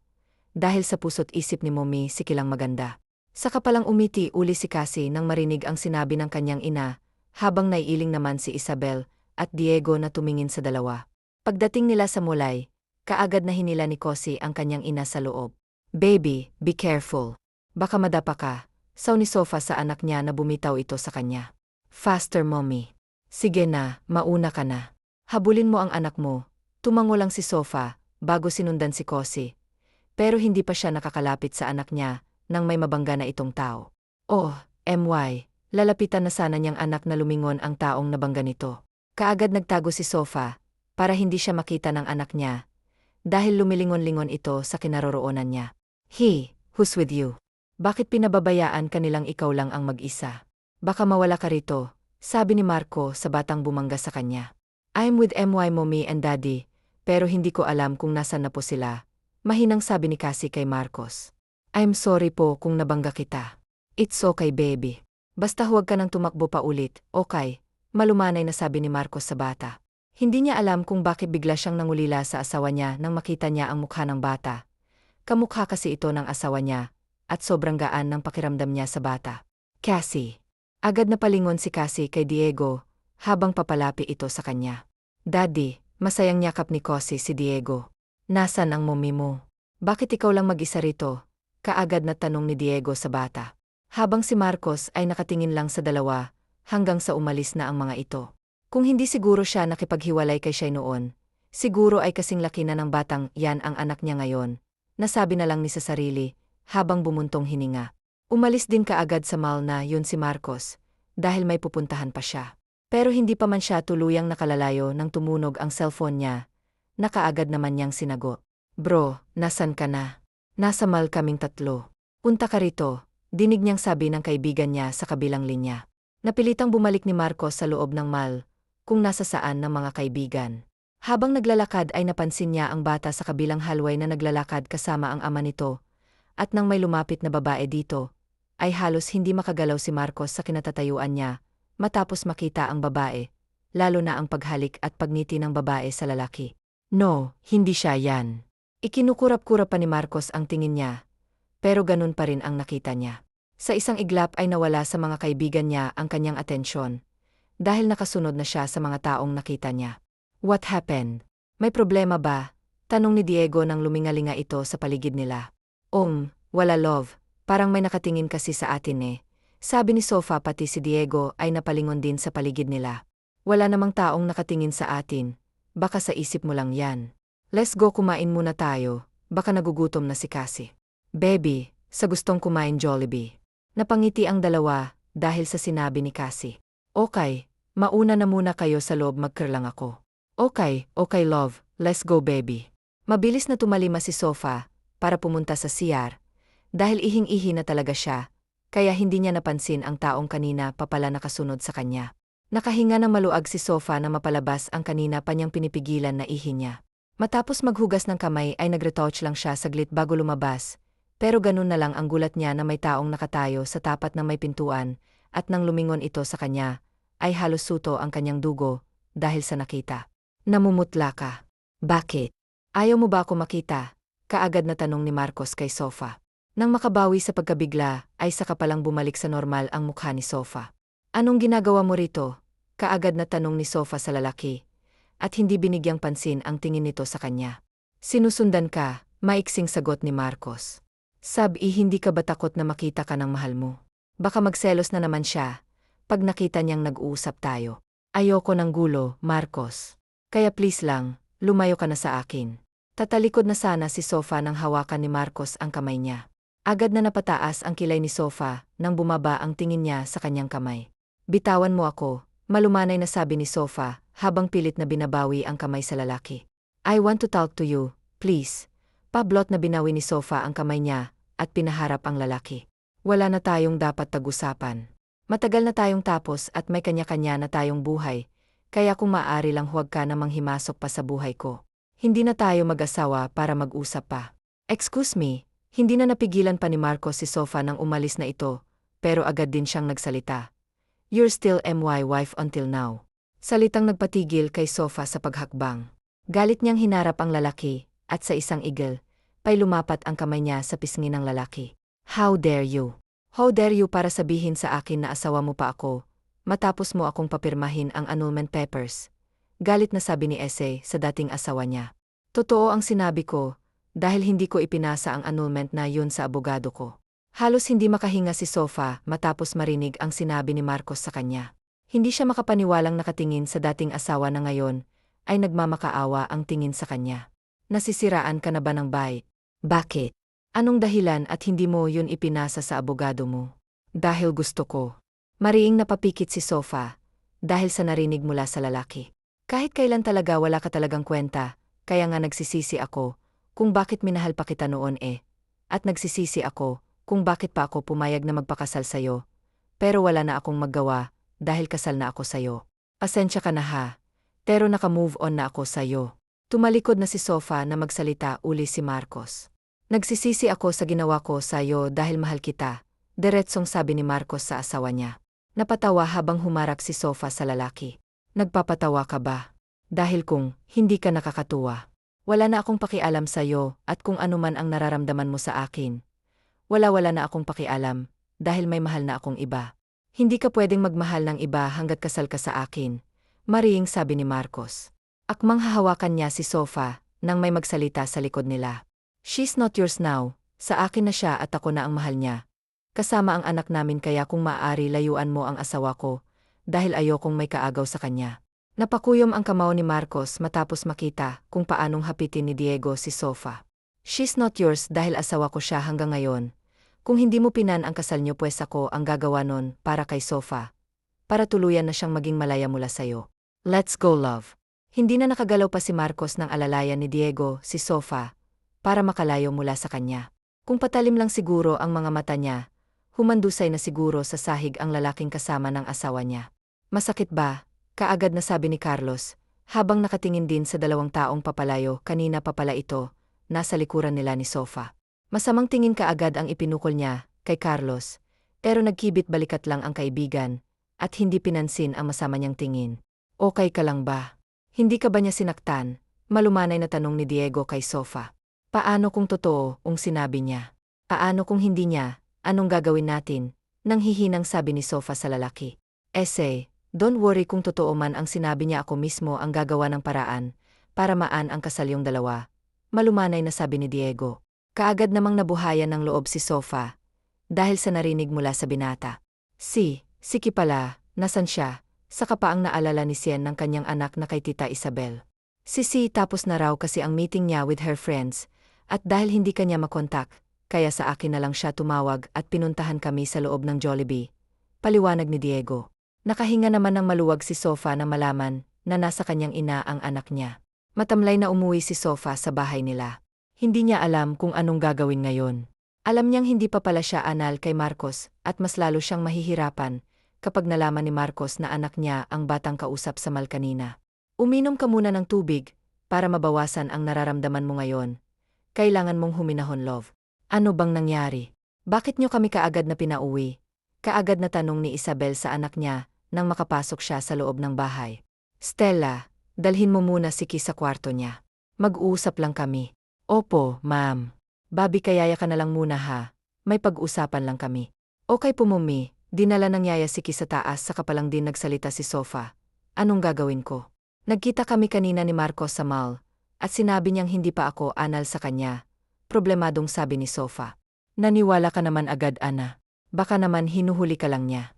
Dahil sa puso't isip ni mommy si kilang maganda. Saka palang umiti uli si Cassie nang marinig ang sinabi ng kanyang ina, habang naiiling naman si Isabel at Diego na tumingin sa dalawa. Pagdating nila sa mulay, kaagad na hinila ni Kosi ang kanyang ina sa loob. Baby, be careful. Baka madapa ka, saw ni Sofa sa anak niya na bumitaw ito sa kanya. Faster, mommy. Sige na, mauna ka na. Habulin mo ang anak mo. Tumango lang si Sofa, bago sinundan si Kosi. Pero hindi pa siya nakakalapit sa anak niya, nang may mabangga na itong tao. Oh, MY, lalapitan na sana niyang anak na lumingon ang taong nabangga nito. Kaagad nagtago si Sofa, para hindi siya makita ng anak niya, dahil lumilingon-lingon ito sa kinaroroonan niya. Who's with you? Bakit pinababayaan kanilang ikaw lang ang mag-isa? Baka mawala ka rito, sabi ni Marco sa batang bumangga sa kanya. I'm with MY mommy and daddy, pero hindi ko alam kung nasan na po sila, mahinang sabi ni Cassie kay Marcos. I'm sorry po kung nabangga kita. It's okay baby. Basta huwag ka nang tumakbo pa ulit, okay? Malumanay na sabi ni Marcos sa bata. Hindi niya alam kung bakit bigla siyang nangulila sa asawa niya nang makita niya ang mukha ng bata. Kamukha kasi ito ng asawa niya, at sobrang gaan ng pakiramdam niya sa bata. Cassie. Agad na palingon si Cassie kay Diego, habang papalapi ito sa kanya. Daddy, masayang yakap ni Kosi si Diego. Nasaan ang mommy mo? Bakit ikaw lang mag-isa rito? Kaagad na tanong ni Diego sa bata. Habang si Marcos ay nakatingin lang sa dalawa, hanggang sa umalis na ang mga ito. Kung hindi siguro siya nakipaghiwalay kay Shai noon, siguro ay kasing laki na ng batang yan ang anak niya ngayon, nasabi na lang ni sa sarili, habang bumuntong hininga. Umalis din kaagad sa mall na yun si Marcos, dahil may pupuntahan pa siya. Pero hindi pa man siya tuluyang nakalalayo nang tumunog ang cellphone niya, na kaagad naman niyang sinagot. Bro, nasan ka na? Nasa mall kaming tatlo. Punta ka rito, dinig niyang sabi ng kaibigan niya sa kabilang linya. Napilitang bumalik ni Marcos sa loob ng mall, kung nasa saan ng mga kaibigan. Habang naglalakad ay napansin niya ang bata sa kabilang hallway na naglalakad kasama ang ama nito, at nang may lumapit na babae dito, ay halos hindi makagalaw si Marcos sa kinatatayuan niya, matapos makita ang babae, lalo na ang paghalik at pagngiti ng babae sa lalaki. No, hindi siya yan. Ikinukurap-kurap pa ni Marcos ang tingin niya, pero ganun pa rin ang nakita niya. Sa isang iglap ay nawala sa mga kaibigan niya ang kanyang atensyon, dahil nakasunod na siya sa mga taong nakita niya. What happened? May problema ba? Tanong ni Diego nang lumingalinga ito sa paligid nila. Wala love, parang may nakatingin kasi sa atin eh. Sabi ni Sofa pati si Diego ay napalingon din sa paligid nila. Wala namang taong nakatingin sa atin, baka sa isip mo lang yan. Let's go kumain muna tayo, baka nagugutom na si Cassie. Baby, sa gustong kumain Jollibee. Napangiti ang dalawa dahil sa sinabi ni Cassie. Okay, mauna na muna kayo sa loob magkirlang ako. Okay love, let's go baby. Mabilis na tumalima si Sofa para pumunta sa CR, dahil ihing-ihi na talaga siya, kaya hindi niya napansin ang taong kanina pa pala nakasunod sa kanya. Nakahinga ng maluag si Sofa na mapalabas ang kanina pa niyang pinipigilan na ihi niya. Matapos maghugas ng kamay ay nagretouch lang siya saglit bago lumabas, pero ganun na lang ang gulat niya na may taong nakatayo sa tapat ng may pintuan, at nang lumingon ito sa kanya, ay halos suto ang kanyang dugo, dahil sa nakita. Namumutla ka. Bakit? Ayaw mo ba ako makita? Kaagad na tanong ni Marcos kay Sofa. Nang makabawi sa pagkabigla, ay saka palang bumalik sa normal ang mukha ni Sofa. Anong ginagawa mo rito? Kaagad na tanong ni Sofa sa lalaki, at hindi binigyang pansin ang tingin nito sa kanya. Sinusundan ka, maiksing sagot ni Marcos. Hindi ka ba takot na makita ka ng mahal mo? Baka magselos na naman siya, pag nakita niyang nag-uusap tayo. Ayoko ng gulo, Marcos. Kaya please lang, lumayo ka na sa akin. Tatalikod na sana si Sofa nang hawakan ni Marcos ang kamay niya. Agad na napataas ang kilay ni Sofa nang bumaba ang tingin niya sa kanyang kamay. Bitawan mo ako, malumanay na sabi ni Sofa habang pilit na binabawi ang kamay sa lalaki. I want to talk to you, please. Pablot na binawi ni Sofa ang kamay niya at pinaharap ang lalaki. Wala na tayong dapat tag-usapan. Matagal na tayong tapos at may kanya-kanya na tayong buhay, kaya kung maaari lang huwag ka namang himasok pa sa buhay ko. Hindi na tayo mag-asawa para mag-usap pa. Excuse me, hindi na napigilan pa ni Marcos si Sofa nang umalis na ito, pero agad din siyang nagsalita. You're still my wife until now. Salitang nagpatigil kay Sofa sa paghakbang. Galit niyang hinarap ang lalaki, at sa isang igil, pay lumapat ang kamay niya sa pisngi ng lalaki. How dare you? How dare you para sabihin sa akin na asawa mo pa ako, matapos mo akong papirmahin ang annulment papers? galit na sabi ni Ese sa dating asawa niya. Totoo ang sinabi ko, dahil hindi ko ipinasa ang annulment na yun sa abogado ko. Halos hindi makahinga si Sofa matapos marinig ang sinabi ni Marcos sa kanya. Hindi siya makapaniwalang nakatingin sa dating asawa na ngayon ay nagmamakaawa ang tingin sa kanya. Nasisiraan ka na ba ng bay? Bakit? Anong dahilan at hindi mo yun ipinasa sa abogado mo? Dahil gusto ko. Mariing napapikit si Sofa dahil sa narinig mula sa lalaki. Kahit kailan talaga wala ka talagang kwenta, kaya nga nagsisisi ako kung bakit minahal pa kita noon at nagsisisi ako kung bakit pa ako pumayag na magpakasal sayo. Pero wala na akong maggawa dahil kasal na ako sayo. Pasensya ka na ha, pero naka-move on na ako sayo. Tumalikod na si Sofa na magsalita uli si Marcos. Nagsisisi ako sa ginawa ko sayo dahil mahal kita, diretsong sabi ni Marcos sa asawa niya. Napatawa habang humarap si Sofa sa lalaki. Nagpapatawa ka ba? Dahil kung hindi ka nakakatuwa, wala na akong pakialam sayo at kung ano man ang nararamdaman mo sa akin. Wala na akong pakialam dahil may mahal na akong iba. Hindi ka pwedeng magmahal ng iba hanggat kasal ka sa akin, mariing sabi ni Marcos. Akmang hahawakan niya si Sofa nang may magsalita sa likod nila. She's not yours now, sa akin na siya at ako na ang mahal niya. Kasama ang anak namin kaya kung maaari layuan mo ang asawa ko, dahil ayokong may kaagaw sa kanya. Napakuyom ang kamao ni Marcos matapos makita kung paanong hapitin ni Diego si Sofa. She's not yours dahil asawa ko siya hanggang ngayon. Kung hindi mo pinan ang kasal niyo pues ako ang gagawa nun para kay Sofa. Para tuluyan na siyang maging malaya mula sayo. Let's go love. Hindi na nakagalaw pa si Marcos nang alalayan ni Diego si Sofa para makalayo mula sa kanya. Kung patalim lang siguro ang mga mata niya, humandusay na siguro sa sahig ang lalaking kasama ng asawa niya. Masakit ba? Kaagad na sabi ni Carlos, habang nakatingin din sa dalawang taong papalayo kanina pa pala ito, nasa likuran nila ni Sofa. Masamang tingin kaagad ang ipinukol niya kay Carlos, pero nagkibit balikat lang ang kaibigan, at hindi pinansin ang masama niyang tingin. Okay ka lang ba? Hindi ka ba niya sinaktan? Malumanay na tanong ni Diego kay Sofa. Paano kung totoo ang sinabi niya? Paano kung hindi niya? Anong gagawin natin? Nang hihinang sabi ni Sofa sa lalaki. Ese, don't worry kung totoo man ang sinabi niya ako mismo ang gagawa ng paraan para maan ang kasal yung dalawa. Malumanay na sabi ni Diego. Kaagad namang nabuhayan ng loob si Sofa dahil sa narinig mula sa binata. Siki pala, nasan siya? Saka pa ang naalala ni Sien ng kanyang anak na kay Tita Isabel. Si tapos na raw kasi ang meeting niya with her friends at dahil hindi kanya makontak, kaya sa akin na lang siya tumawag at pinuntahan kami sa loob ng Jollibee. Paliwanag ni Diego. Nakahinga naman ng maluwag si Sofa na malaman na nasa kanyang ina ang anak niya. Matamlay na umuwi si Sofa sa bahay nila. Hindi niya alam kung anong gagawin ngayon. Alam niyang hindi pa pala siya anal kay Marcos at mas lalo siyang mahihirapan kapag nalaman ni Marcos na anak niya ang batang kausap sa mall kanina. Uminom ka muna ng tubig para mabawasan ang nararamdaman mo ngayon. Kailangan mong huminahon love. Ano bang nangyari? Bakit niyo kami kaagad na pinauwi? Kaagad na tanong ni Isabel sa anak niya nang makapasok siya sa loob ng bahay. Stella, dalhin mo muna si Ki sa kwarto niya. Mag-uusap lang kami. Opo, ma'am. Bobby kayaya ka na lang muna ha. May pag-usapan lang kami. Okay po mummy, dinala ng yaya si Ki sa taas saka palang din nagsalita si Sofa. Anong gagawin ko? Nagkita kami kanina ni Marcos sa mall at sinabi niyang hindi pa ako anal sa kanya. Problemadong sabi ni Sofa. Naniwala ka naman agad Ana. Baka naman hinuhuli ka lang niya.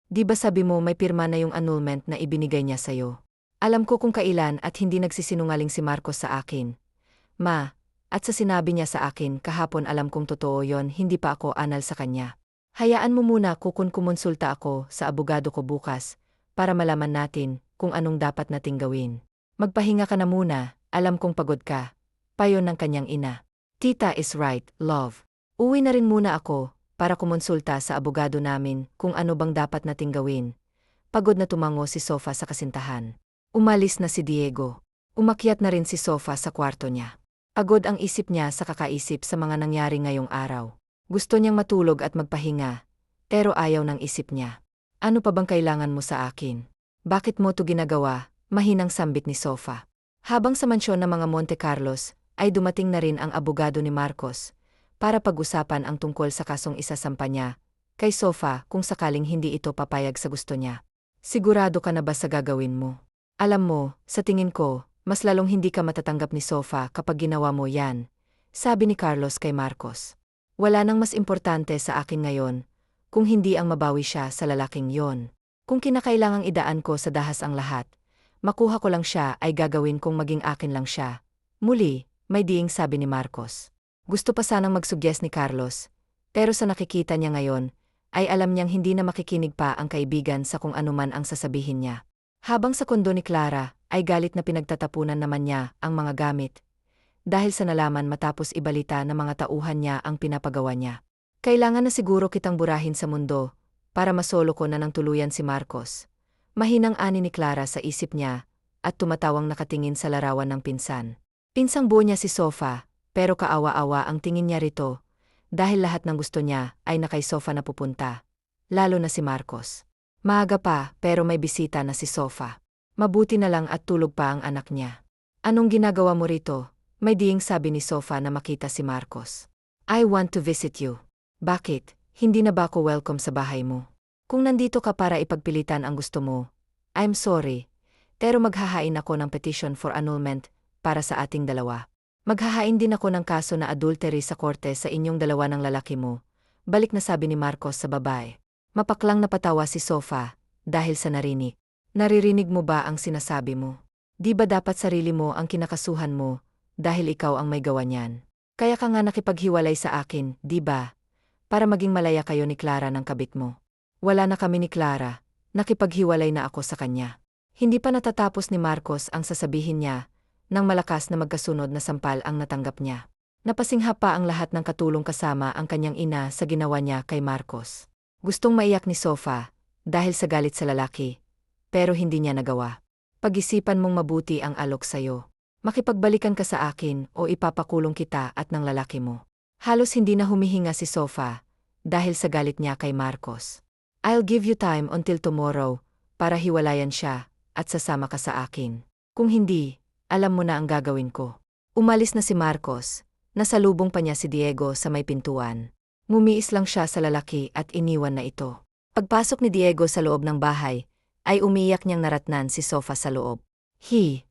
Di ba sabi mo may pirma na yung annulment na ibinigay niya sayo? Alam ko kung kailan at hindi nagsisinungaling si Marcos sa akin. Ma, at sa sinabi niya sa akin kahapon alam kong totoo yon hindi pa ako anal sa kanya. Hayaan mo muna kumonsulta ako sa abogado ko bukas para malaman natin kung anong dapat nating gawin. Magpahinga ka na muna, alam kong pagod ka. Payo ng kanyang ina. Tita is right, love. Uwi na rin muna ako para kumonsulta sa abogado namin kung ano bang dapat nating gawin. Pagod na tumango si Sofa sa kasintahan. Umalis na si Diego. Umakyat na rin si Sofa sa kwarto niya. Pagod ang isip niya sa kakaisip sa mga nangyari ngayong araw. Gusto niyang matulog at magpahinga, pero ayaw ng isip niya. Ano pa bang kailangan mo sa akin? Bakit mo to ginagawa? Mahinang sambit ni Sofa. Habang sa mansyon ng mga Monte Carlos, ay dumating na rin ang abogado ni Marcos para pag-usapan ang tungkol sa kasong isasampa niya kay Sofa kung sakaling hindi ito papayag sa gusto niya. Sigurado ka na ba sa gagawin mo? Alam mo, sa tingin ko, mas lalong hindi ka matatanggap ni Sofa kapag ginawa mo yan, sabi ni Carlos kay Marcos. Wala nang mas importante sa akin ngayon, kung hindi ang mabawi siya sa lalaking yon. Kung kinakailangang idaan ko sa dahas ang lahat, makuha ko lang siya ay gagawin kong maging akin lang siya. Muli, may diing sabi ni Marcos. Gusto pa sanang magsuggest ni Carlos, pero sa nakikita niya ngayon, ay alam niyang hindi na makikinig pa ang kaibigan sa kung anuman ang sasabihin niya. Habang sa kondo ni Clara, ay galit na pinagtatapunan naman niya ang mga gamit. Dahil sa nalaman matapos ibalita na mga tauhan niya ang pinapagawa niya. Kailangan na siguro kitang burahin sa mundo, para masolo ko na ng tuluyan si Marcos. Mahinang ani ni Clara sa isip niya, at tumatawang nakatingin sa larawan ng pinsan. Pinsang buo niya si Sofa, pero kaawa-awa ang tingin niya rito, dahil lahat ng gusto niya ay nakay Sofa na pupunta. Lalo na si Marcos. Maaga pa, pero may bisita na si Sofa. Mabuti na lang at tulog pa ang anak niya. Anong ginagawa mo rito? May diing sabi ni Sofa na makita si Marcos. I want to visit you. Bakit? Hindi na ba ako welcome sa bahay mo? Kung nandito ka para ipagpilitan ang gusto mo, I'm sorry, pero maghahain ako ng petition for annulment para sa ating dalawa. Maghahain din ako ng kaso na adultery sa korte sa inyong dalawa ng lalaki mo. Balik na sabi ni Marcos sa babae. Mapaklang napatawa si Sofa dahil sa narinig. Naririnig mo ba ang sinasabi mo? Di ba dapat sarili mo ang kinakasuhan mo dahil ikaw ang may gawa niyan? Kaya ka nga nakipaghiwalay sa akin, di ba? Para maging malaya kayo ni Clara ng kabit mo. Wala na kami ni Clara, nakipaghiwalay na ako sa kanya. Hindi pa natatapos ni Marcos ang sasabihin niya, nang malakas na magkasunod na sampal ang natanggap niya. Napasingha pa ang lahat ng katulong kasama ang kanyang ina sa ginawa niya kay Marcos. Gustong maiyak ni Sofa, dahil sa galit sa lalaki, pero hindi niya nagawa. Pag-isipan mong mabuti ang alok sayo. Makipagbalikan ka sa akin o ipapakulong kita at ng lalaki mo. Halos hindi na humihinga si Sofa, dahil sa galit niya kay Marcos. I'll give you time until tomorrow, para hiwalayan siya, at sasama ka sa akin. Kung hindi, alam mo na ang gagawin ko. Umalis na si Marcos, nasalubong pa niya si Diego sa may pintuan. Ngumiis lang siya sa lalaki at iniwan na ito. Pagpasok ni Diego sa loob ng bahay, ay umiyak niyang naratnan si Sofa sa loob.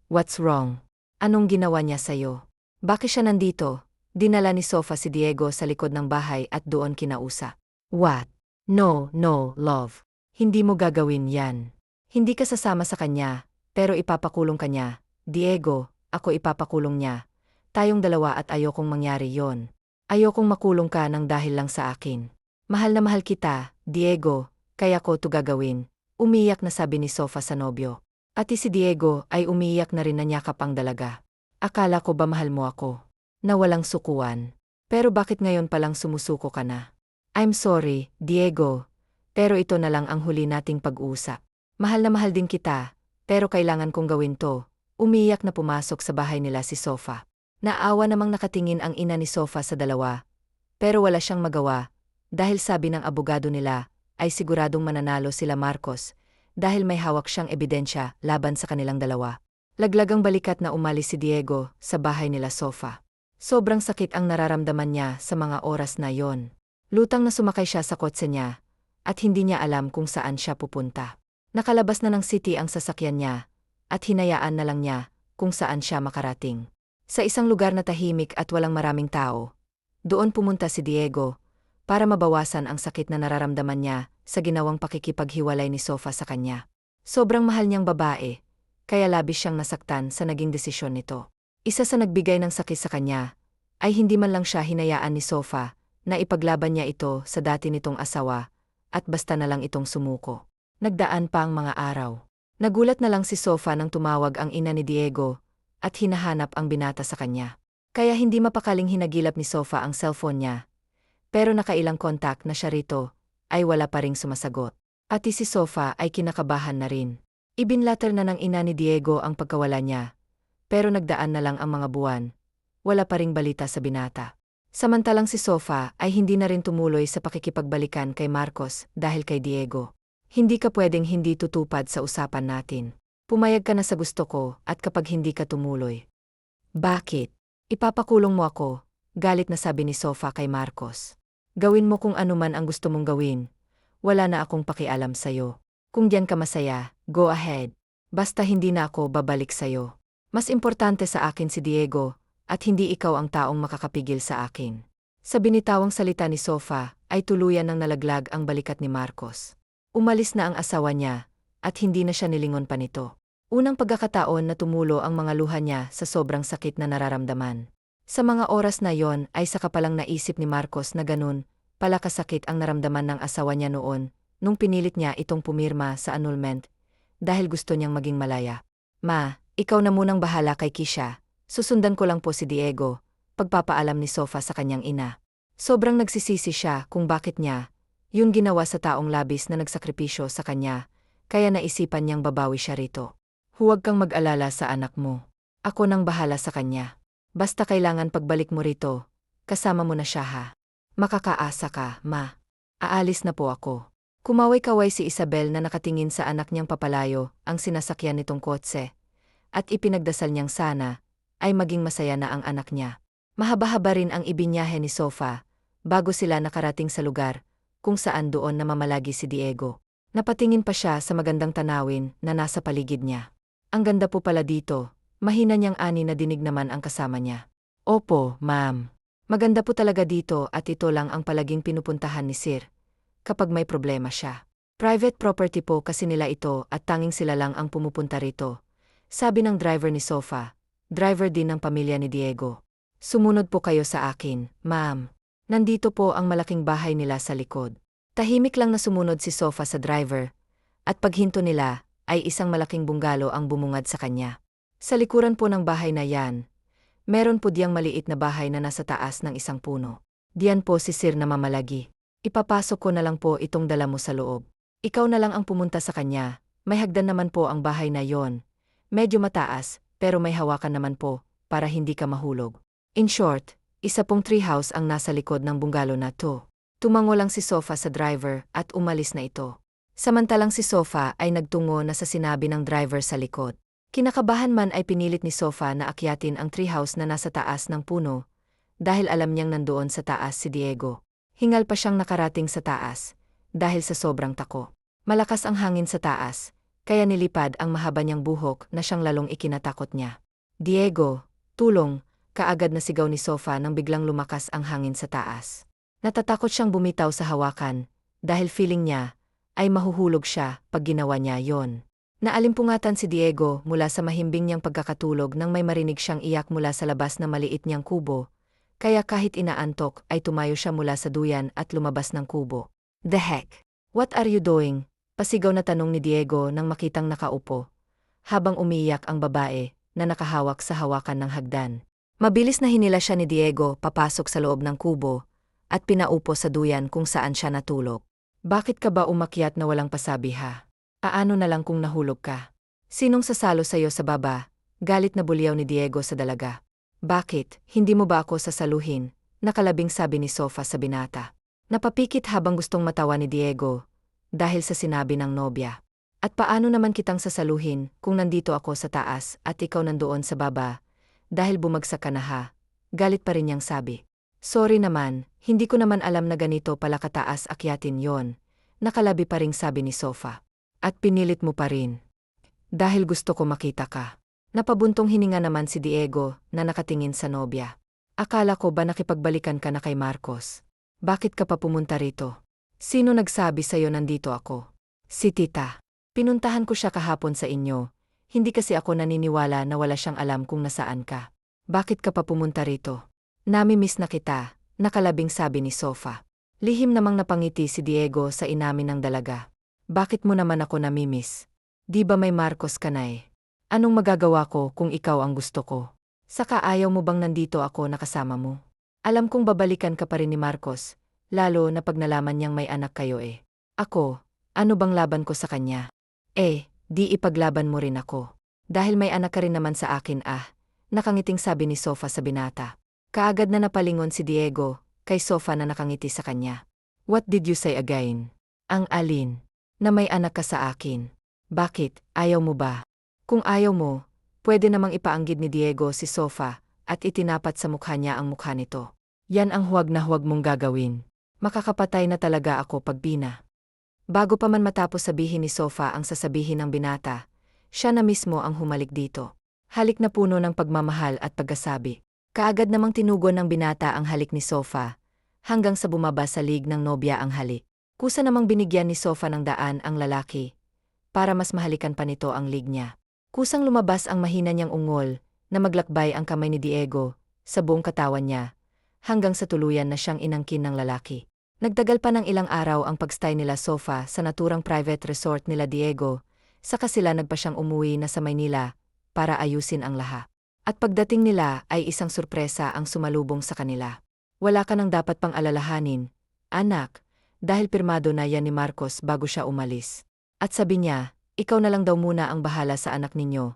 What's wrong? Anong ginawa niya sa'yo? Bakit siya nandito? Dinala ni Sofa si Diego sa likod ng bahay at doon kinausa. What? No, love. Hindi mo gagawin yan. Hindi ka sasama sa kanya, pero ipapakulong ka niya. Diego, ako ipapakulong niya. Tayong dalawa at ayokong mangyari yon. Ayokong makulong ka ng dahil lang sa akin. Mahal na mahal kita, Diego, kaya ko to gagawin. Umiyak na sabi ni Sofa sa nobyo. At si Diego ay umiyak na rin na niyakap ang dalaga. Akala ko ba mahal mo ako? Na walang sukuan. Pero bakit ngayon palang sumusuko ka na? I'm sorry, Diego. Pero ito na lang ang huli nating pag-uusap. Mahal na mahal din kita, pero kailangan kong gawin to. Umiyak na pumasok sa bahay nila si Sofa. Naawa namang nakatingin ang ina ni Sofa sa dalawa. Pero wala siyang magawa, dahil sabi ng abogado nila, ay siguradong mananalo sila Marcos, dahil may hawak siyang ebidensya laban sa kanilang dalawa. Laglagang balikat na umalis si Diego sa bahay nila Sofa. Sobrang sakit ang nararamdaman niya sa mga oras na yon. Lutang na sumakay siya sa kotse niya, at hindi niya alam kung saan siya pupunta. Nakalabas na ng city ang sasakyan niya, at hinayaan na lang niya kung saan siya makarating. Sa isang lugar na tahimik at walang maraming tao, doon pumunta si Diego, para mabawasan ang sakit na nararamdaman niya sa ginawang pakikipaghiwalay ni Sofa sa kanya. Sobrang mahal niyang babae, kaya labis siyang nasaktan sa naging desisyon nito. Isa sa nagbigay ng sakit sa kanya, ay hindi man lang siya hinayaan ni Sofa na ipaglaban niya ito sa dati nitong asawa, at basta na lang itong sumuko. Nagdaan pa ang mga araw. Nagulat na lang si Sofa nang tumawag ang ina ni Diego, at hinahanap ang binata sa kanya. Kaya hindi mapakaling hinagilap ni Sofa ang cellphone niya. Pero nakailang kontak na siya rito, ay wala pa ring sumasagot. Pati si Sofa ay kinakabahan na rin. Ibinlater na ng ina ni Diego ang pagkawala niya. Pero nagdaan na lang ang mga buwan. Wala pa ring balita sa binata. Samantalang si Sofa ay hindi na rin tumuloy sa pakikipagbalikan kay Marcos dahil kay Diego. Hindi ka pwedeng hindi tutupad sa usapan natin. Pumayag ka na sa gusto ko at kapag hindi ka tumuloy. Bakit? Ipapakulong mo ako, galit na sabi ni Sofa kay Marcos. Gawin mo kung ano man ang gusto mong gawin. Wala na akong pakialam sa'yo. Kung diyan ka masaya, go ahead. Basta hindi na ako babalik sa'yo. Mas importante sa akin si Diego, at hindi ikaw ang taong makakapigil sa akin. Sa binitawang salita ni Sofa, ay tuluyan ng nalaglag ang balikat ni Marcos. Umalis na ang asawa niya, at hindi na siya nilingon pa nito. Unang pagkakataon na tumulo ang mga luha niya sa sobrang sakit na nararamdaman. Sa mga oras na yon ay saka palang naisip ni Marcos na ganun, pala kasakit ang naramdaman ng asawa niya noon, nung pinilit niya itong pumirma sa annulment, dahil gusto niyang maging malaya. Ma, ikaw na munang bahala kay Kisha, susundan ko lang po si Diego, pagpapaalam ni Sofa sa kanyang ina. Sobrang nagsisisi siya kung bakit niya, yun ginawa sa taong labis na nagsakripisyo sa kanya, kaya naisipan niyang babawi siya rito. Huwag kang mag-alala sa anak mo. Ako nang bahala sa kanya. Basta kailangan pagbalik mo rito, kasama mo na siya ha. Makakaasa ka, ma. Aalis na po ako. Kumaway-kaway si Isabel na nakatingin sa anak niyang papalayo ang sinasakyan nitong kotse. At ipinagdasal niyang sana, ay maging masaya na ang anak niya. Mahaba-haba rin ang ibinyahe ni Sofa, bago sila nakarating sa lugar, kung saan doon namamalagi si Diego. Napatingin pa siya sa magandang tanawin na nasa paligid niya. Ang ganda po pala dito, mahina niyang ani na dinig naman ang kasama niya. Opo, ma'am. Maganda po talaga dito at ito lang ang palaging pinupuntahan ni Sir. Kapag may problema siya. Private property po kasi nila ito at tanging sila lang ang pumupunta rito. Sabi ng driver ni Sofa, driver din ng pamilya ni Diego. Sumunod po kayo sa akin, ma'am. Nandito po ang malaking bahay nila sa likod. Tahimik lang na sumunod si Sofa sa driver, at paghinto nila, ay isang malaking bunggalo ang bumungad sa kanya. Sa likuran po ng bahay na yan, meron po diyang maliit na bahay na nasa taas ng isang puno. Diyan po si Sir na mamalagi. Ipapasok ko na lang po itong dala mo sa loob. Ikaw na lang ang pumunta sa kanya, may hagdan naman po ang bahay na yon. Medyo mataas, pero may hawakan naman po, para hindi ka mahulog. In short, isa pong treehouse ang nasa likod ng bunggalo na to. Tumango lang si Sofa sa driver at umalis na ito. Samantalang si Sofa ay nagtungo na sa sinabi ng driver sa likod. Kinakabahan man ay pinilit ni Sofa na akyatin ang treehouse na nasa taas ng puno, dahil alam niyang nandoon sa taas si Diego. Hingal pa siyang nakarating sa taas, dahil sa sobrang tako. Malakas ang hangin sa taas, kaya nilipad ang mahaba niyang buhok na siyang lalong ikinatakot niya. Diego, tulong, kaagad na sigaw ni Sofa nang biglang lumakas ang hangin sa taas. Natatakot siyang bumitaw sa hawakan, dahil feeling niya, ay mahuhulog siya pag ginawa niya yon. Naalimpungatan si Diego mula sa mahimbing niyang pagkakatulog nang may marinig siyang iyak mula sa labas na maliit niyang kubo, kaya kahit inaantok ay tumayo siya mula sa duyan at lumabas ng kubo. The heck? What are you doing? Pasigaw na tanong ni Diego nang makitang nakaupo, habang umiiyak ang babae na nakahawak sa hawakan ng hagdan. Mabilis na hinila siya ni Diego papasok sa loob ng kubo at pinaupo sa duyan kung saan siya natulog. Bakit ka ba umakyat na walang pasabi ha? Aano na lang kung nahulog ka? Sinong sasalo sa'yo sa baba? Galit na bulyaw ni Diego sa dalaga. Bakit, hindi mo ba ako sasaluhin? Nakalabing sabi ni Sofa sa binata. Napapikit habang gustong matawa ni Diego, dahil sa sinabi ng nobya. At paano naman kitang sasaluhin kung nandito ako sa taas at ikaw nandoon sa baba? Dahil bumagsak ka na ha? Galit pa rin niyang sabi. Sorry naman, hindi ko naman alam na ganito pala kataas akyatin yon. Nakalabi pa ring sabi ni Sofa. At pinilit mo pa rin. Dahil gusto ko makita ka. Napabuntong hininga naman si Diego na nakatingin sa nobya. Akala ko ba nakipagbalikan ka na kay Marcos? Bakit ka pa pumunta rito? Sino nagsabi sa'yo nandito ako? Si Tita. Pinuntahan ko siya kahapon sa inyo. Hindi kasi ako naniniwala na wala siyang alam kung nasaan ka. Bakit ka pa pumunta rito? Nami-miss na kita, nakalabing sabi ni Sofa. Lihim namang napangiti si Diego sa inamin ng dalaga. Bakit mo naman ako nami-miss? Di ba may Marcos ka na eh? Anong magagawa ko kung ikaw ang gusto ko? Saka ayaw mo bang nandito ako nakasama mo? Alam kong babalikan ka pa rin ni Marcos, lalo na pag nalaman niyang may anak kayo eh. Ako, ano bang laban ko sa kanya? Di ipaglaban mo rin ako. Dahil may anak ka rin naman sa akin nakangiting sabi ni Sofa sa binata. Kaagad na napalingon si Diego, kay Sofa na nakangiti sa kanya. What did you say again? Ang alin? Na may anak ka sa akin. Bakit, ayaw mo ba? Kung ayaw mo, pwede namang ipaanggid ni Diego si Sofa at itinapat sa mukha niya ang mukha nito. Yan ang huwag na huwag mong gagawin. Makakapatay na talaga ako pag bina. Bago pa man matapos sabihin ni Sofa ang sasabihin ng binata, Siya na mismo ang humalik dito. Halik na puno ng pagmamahal at pagkasabi. Kaagad namang tinugon ng binata ang halik ni Sofa, hanggang sa bumaba sa lig ng nobya ang halik. Kusa namang binigyan ni Sofa ng daan ang lalaki, para mas mahalikan pa nito ang lig niya. Kusang lumabas ang mahina niyang ungol, na maglakbay ang kamay ni Diego, sa buong katawan niya, hanggang sa tuluyan na siyang inangkin ng lalaki. Nagtagal pa ng ilang araw ang pagstay nila Sofa sa naturang private resort nila Diego, saka sila nagpa siyang umuwi na sa Maynila, para ayusin ang lahat. At pagdating nila ay isang sorpresa ang sumalubong sa kanila. Wala ka nang dapat pang alalahanin, anak, dahil pirmado na yan ni Marcos bago siya umalis. At sabi niya, ikaw na lang daw muna ang bahala sa anak ninyo.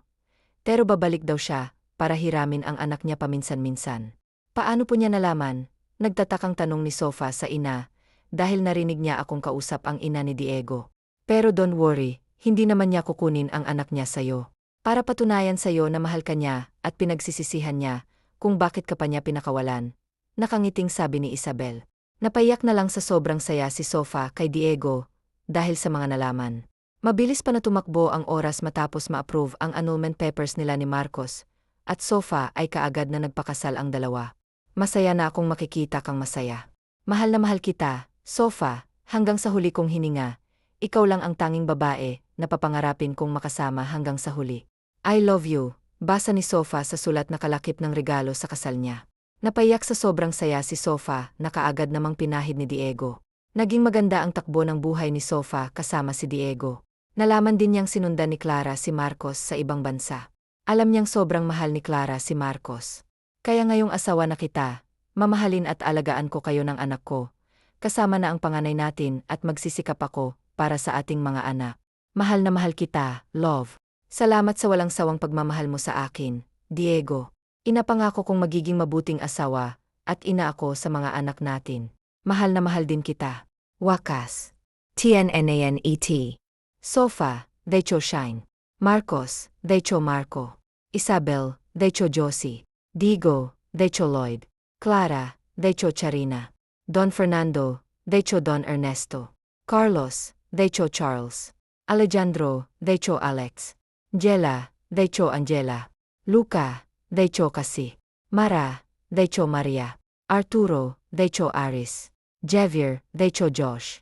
Pero babalik daw siya, para hiramin ang anak niya paminsan-minsan. Paano po niya nalaman? Nagtatakang tanong ni Sofa sa ina, dahil narinig niya akong kausap ang ina ni Diego. Pero don't worry, hindi naman niya kukunin ang anak niya sa'yo. Para patunayan sa'yo na mahal ka niya at pinagsisisihan niya kung bakit ka pa niya pinakawalan. Nakangiting sabi ni Isabel. Napaiyak na lang sa sobrang saya si Sofa kay Diego dahil sa mga nalaman. Mabilis pa na tumakbo ang oras matapos ma-approve ang annulment papers nila ni Marcos at Sofa ay kaagad na nagpakasal ang dalawa. Masaya na akong makikita kang masaya. Mahal na mahal kita, Sofa, hanggang sa huli kong hininga. Ikaw lang ang tanging babae na papangarapin kong makasama hanggang sa huli. I love you, basa ni Sofa sa sulat na kalakip ng regalo sa kasal niya. Napaiyak sa sobrang saya si Sofa na kaagad namang pinahid ni Diego. Naging maganda ang takbo ng buhay ni Sofa kasama si Diego. Nalaman din niyang sinundan ni Clara si Marcos sa ibang bansa. Alam niyang sobrang mahal ni Clara si Marcos. Kaya ngayong asawa na kita, mamahalin at alagaan ko kayo ng anak ko. Kasama na ang panganay natin at magsisikap ako para sa ating mga anak. Mahal na mahal kita, love. Salamat sa walang sawang pagmamahal mo sa akin, Diego. Inapangako kong magiging mabuting asawa at ina ako sa mga anak natin. Mahal na mahal din kita. Wakas. TNNANET. Sofa, Decho Shine. Marcos, Decho Marco. Isabel, Decho Josie. Diego, Decho Lloyd. Clara, Decho Charina. Don Fernando, Decho Don Ernesto. Carlos, Decho Charles. Alejandro, Decho Alex. Jela, Decho Angela. Luca, Decho Kasi. Mara, Decho Maria. Arturo, Decho Aris. Javier, Decho Josh.